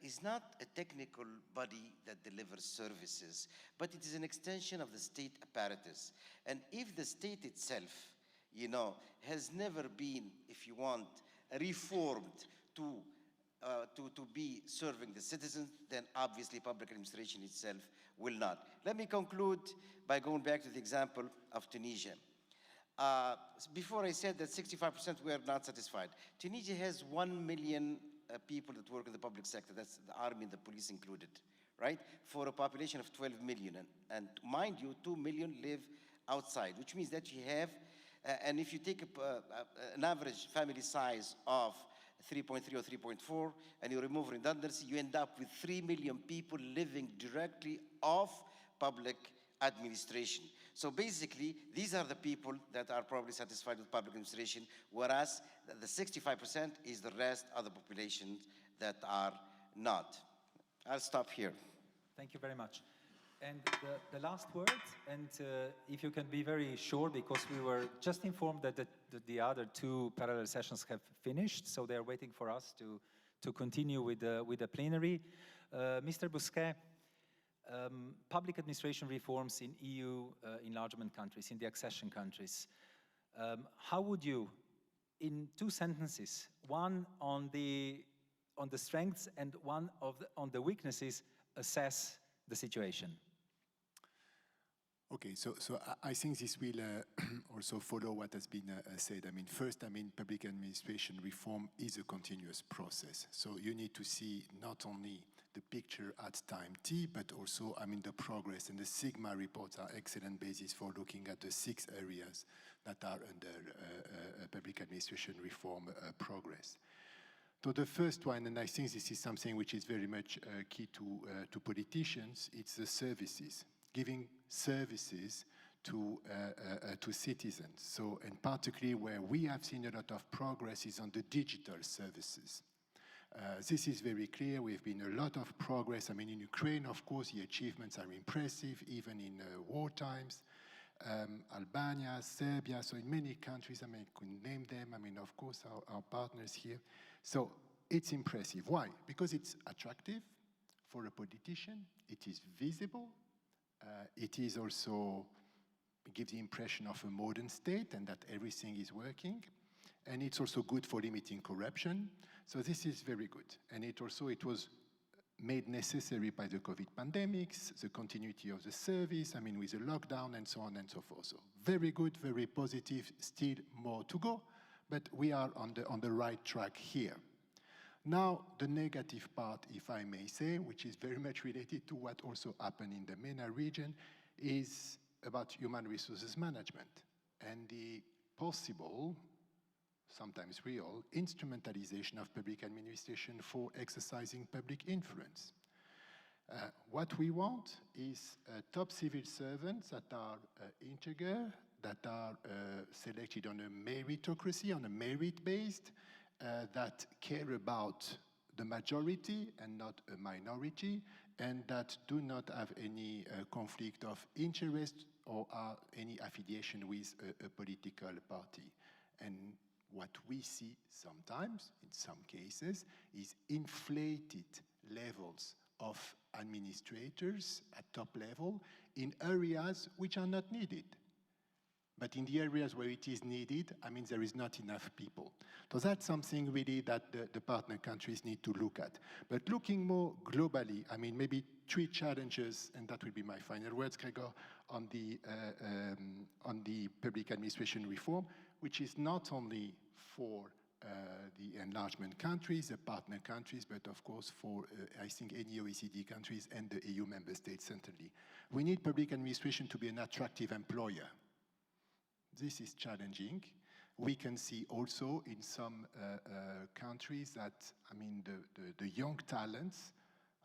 S7: is not a technical body that delivers services, but it is an extension of the state apparatus. And if the state itself, has never been, if you want, reformed to be serving the citizens, then obviously public administration itself will not. Let me conclude by going back to the example of Tunisia. Before I said that 65% were not satisfied. Tunisia has 1 million people that work in the public sector. That's the army and the police included, right? For a population of 12 million. And mind you, 2 million live outside, which means that you have, and if you take an average family size of 3.3 or 3.4, and you remove redundancy, you end up with 3 million people living directly off public administration. So basically, these are the people that are probably satisfied with public administration, whereas the 65% is the rest of the population that are not. I'll stop here.
S2: Thank you very much. And the last word, and if you can be very short, because we were just informed that the other 2 parallel sessions have finished, so they're waiting for us to continue with the plenary. Mr. Bousquet, public administration reforms in EU enlargement countries, in the accession countries. How would you, in 2 sentences, one on the strengths and one on the weaknesses, assess the situation?
S5: Okay, so I think this will also follow what has been said. First, public administration reform is a continuous process. So you need to see not only the picture at time T, but also, the progress. And the Sigma reports are excellent basis for looking at the 6 areas that are under public administration reform progress. So the first one, and I think this is something which is very much key to politicians, it's the services. Giving services to citizens. So, and particularly where we have seen a lot of progress is on the digital services. This is very clear. We've been a lot of progress. In Ukraine, of course, the achievements are impressive, even in war times. Albania, Serbia, so in many countries, I could name them. Of course, our partners here. So it's impressive. Why? Because it's attractive for a politician. It is visible. It is also gives the impression of a modern state and that everything is working. And it's also good for limiting corruption. So this is very good. And it was made necessary by the COVID pandemics, the continuity of the service, with the lockdown and so on and so forth. So very good, very positive, still more to go, but we are on the right track here. Now, the negative part, if I may say, which is very much related to what also happened in the MENA region, is about human resources management and the possible, sometimes real, instrumentalization of public administration for exercising public influence. What we want is top civil servants that are integer, that are selected on a meritocracy, on a merit-based, that care about the majority and not a minority, and that do not have any conflict of interest or any affiliation with a political party. And what we see sometimes, in some cases, is inflated levels of administrators at top level in areas which are not needed. But in the areas where it is needed, I mean, there is not enough people. So that's something really that the partner countries need to look at. But looking more globally, I mean, maybe 3 challenges, and that will be my final words, Gregor, on the public administration reform, which is not only for the enlargement countries, the partner countries, but of course for, I think, any OECD countries and the EU member states centrally. We need public administration to be an attractive employer. This is challenging. We can see also in some countries that, I mean, the young talents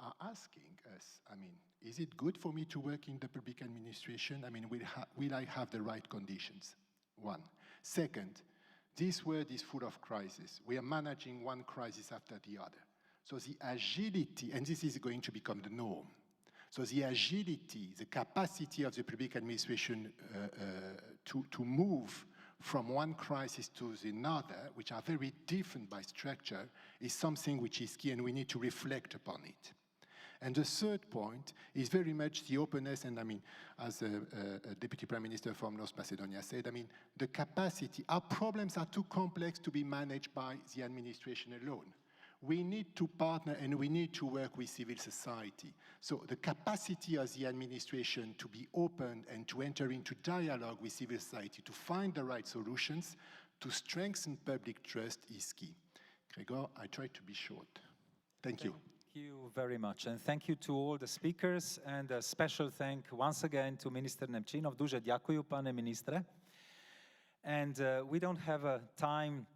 S5: are asking us, I mean, is it good for me to work in the public administration? I mean, will I have the right conditions? One. Second, this world is full of crises. We are managing one crisis after the other. So the agility, and this is going to become the norm. So the agility, the capacity of the public administration to move from one crisis to another, which are very different by structure, is something which is key, and we need to reflect upon it. And the third point is very much the openness, and I mean, as a Deputy Prime Minister from North Macedonia said, I mean, the capacity, our problems are too complex to be managed by the administration alone. We need to partner and we need to work with civil society. So the capacity of the administration to be open and to enter into dialogue with civil society, to find the right solutions, to strengthen public trust is key. Gregor, I tried to be short. Thank you.
S2: Thank you very much. And thank you to all the speakers, and a special thank once again to Minister Nemčinov. Duže ďakujem, pane ministre. And we don't have a time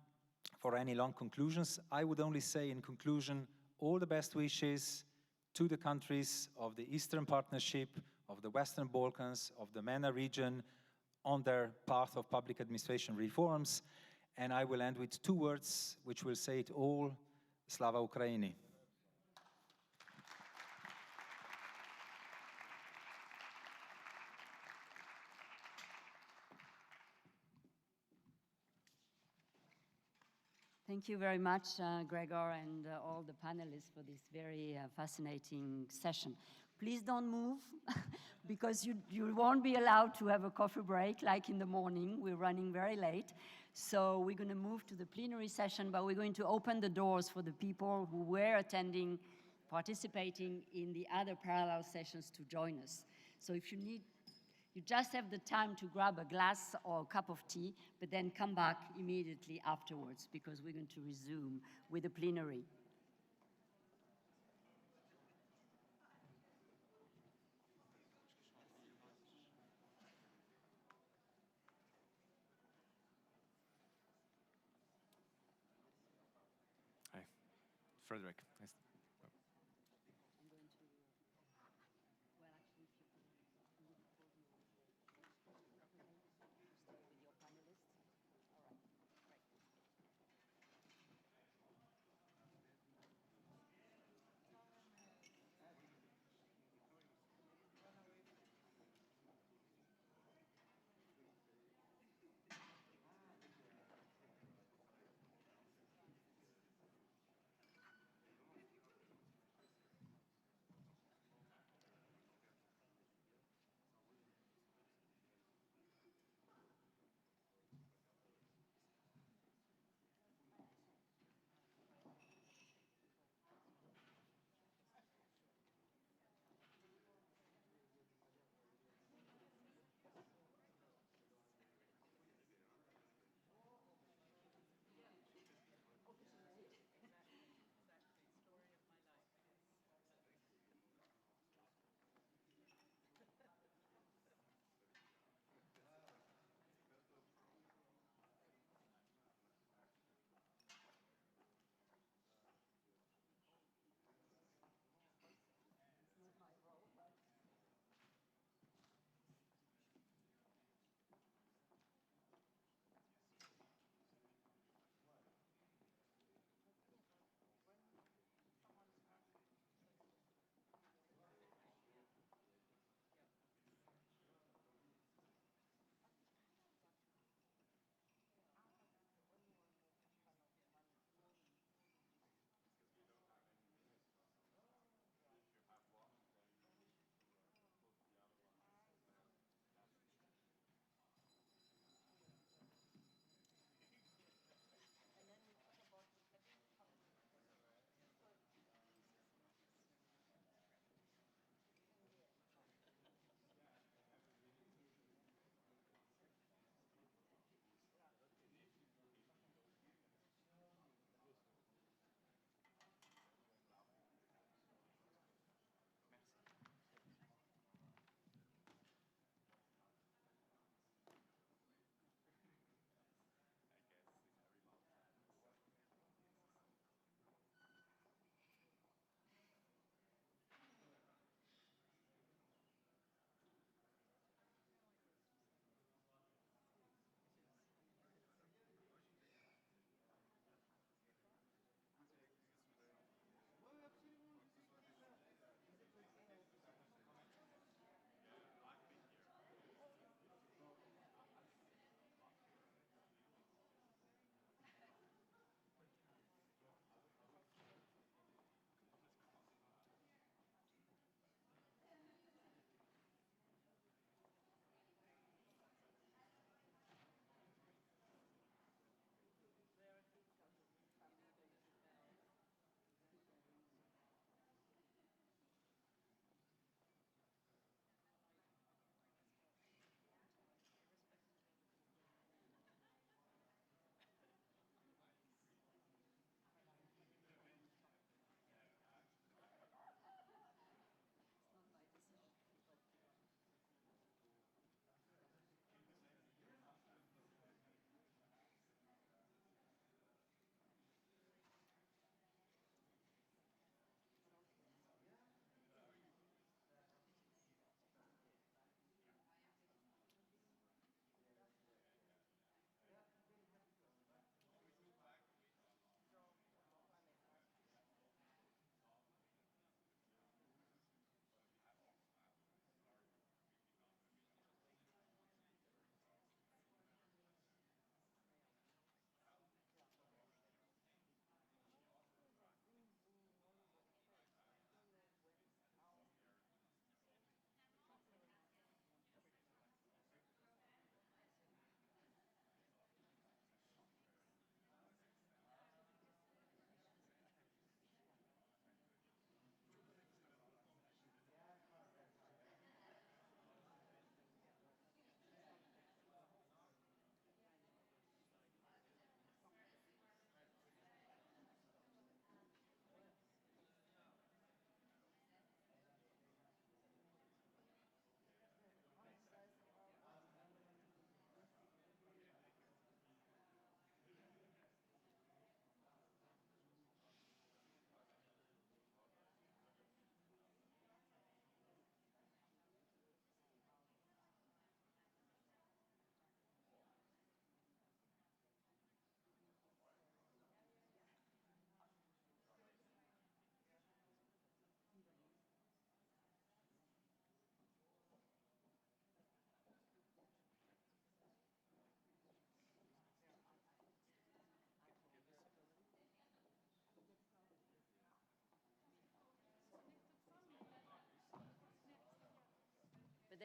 S2: for any long conclusions. I would only say in conclusion, all the best wishes to the countries of the Eastern Partnership, of the Western Balkans, of the MENA region on their path of public administration reforms. And I will end with 2 words which will say it all: Slava Ukraini.
S1: Thank you very much, Gregor, and all the panelists for this very fascinating session. Please don't move, because you won't be allowed to have a coffee break like in the morning. We're running very late. So we're going to move to the plenary session, but we're going to open the doors for the people who were participating in the other parallel sessions to join us. So if you need, you just have the time to grab a glass or a cup of tea, but then come back immediately afterwards, because we're going to resume with the plenary.
S11: Hi, Frederick. Nice.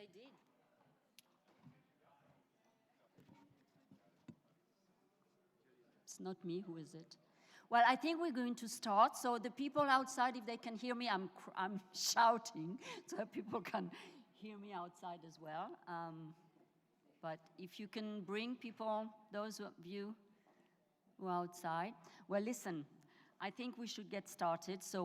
S1: they did. It's not me, who is it? Well, I think we're going to start. So the people outside, if they can hear me, I'm shouting, so people can hear me outside as well. But if you can bring people, those of you who are outside. Well, listen, I think we should get started. So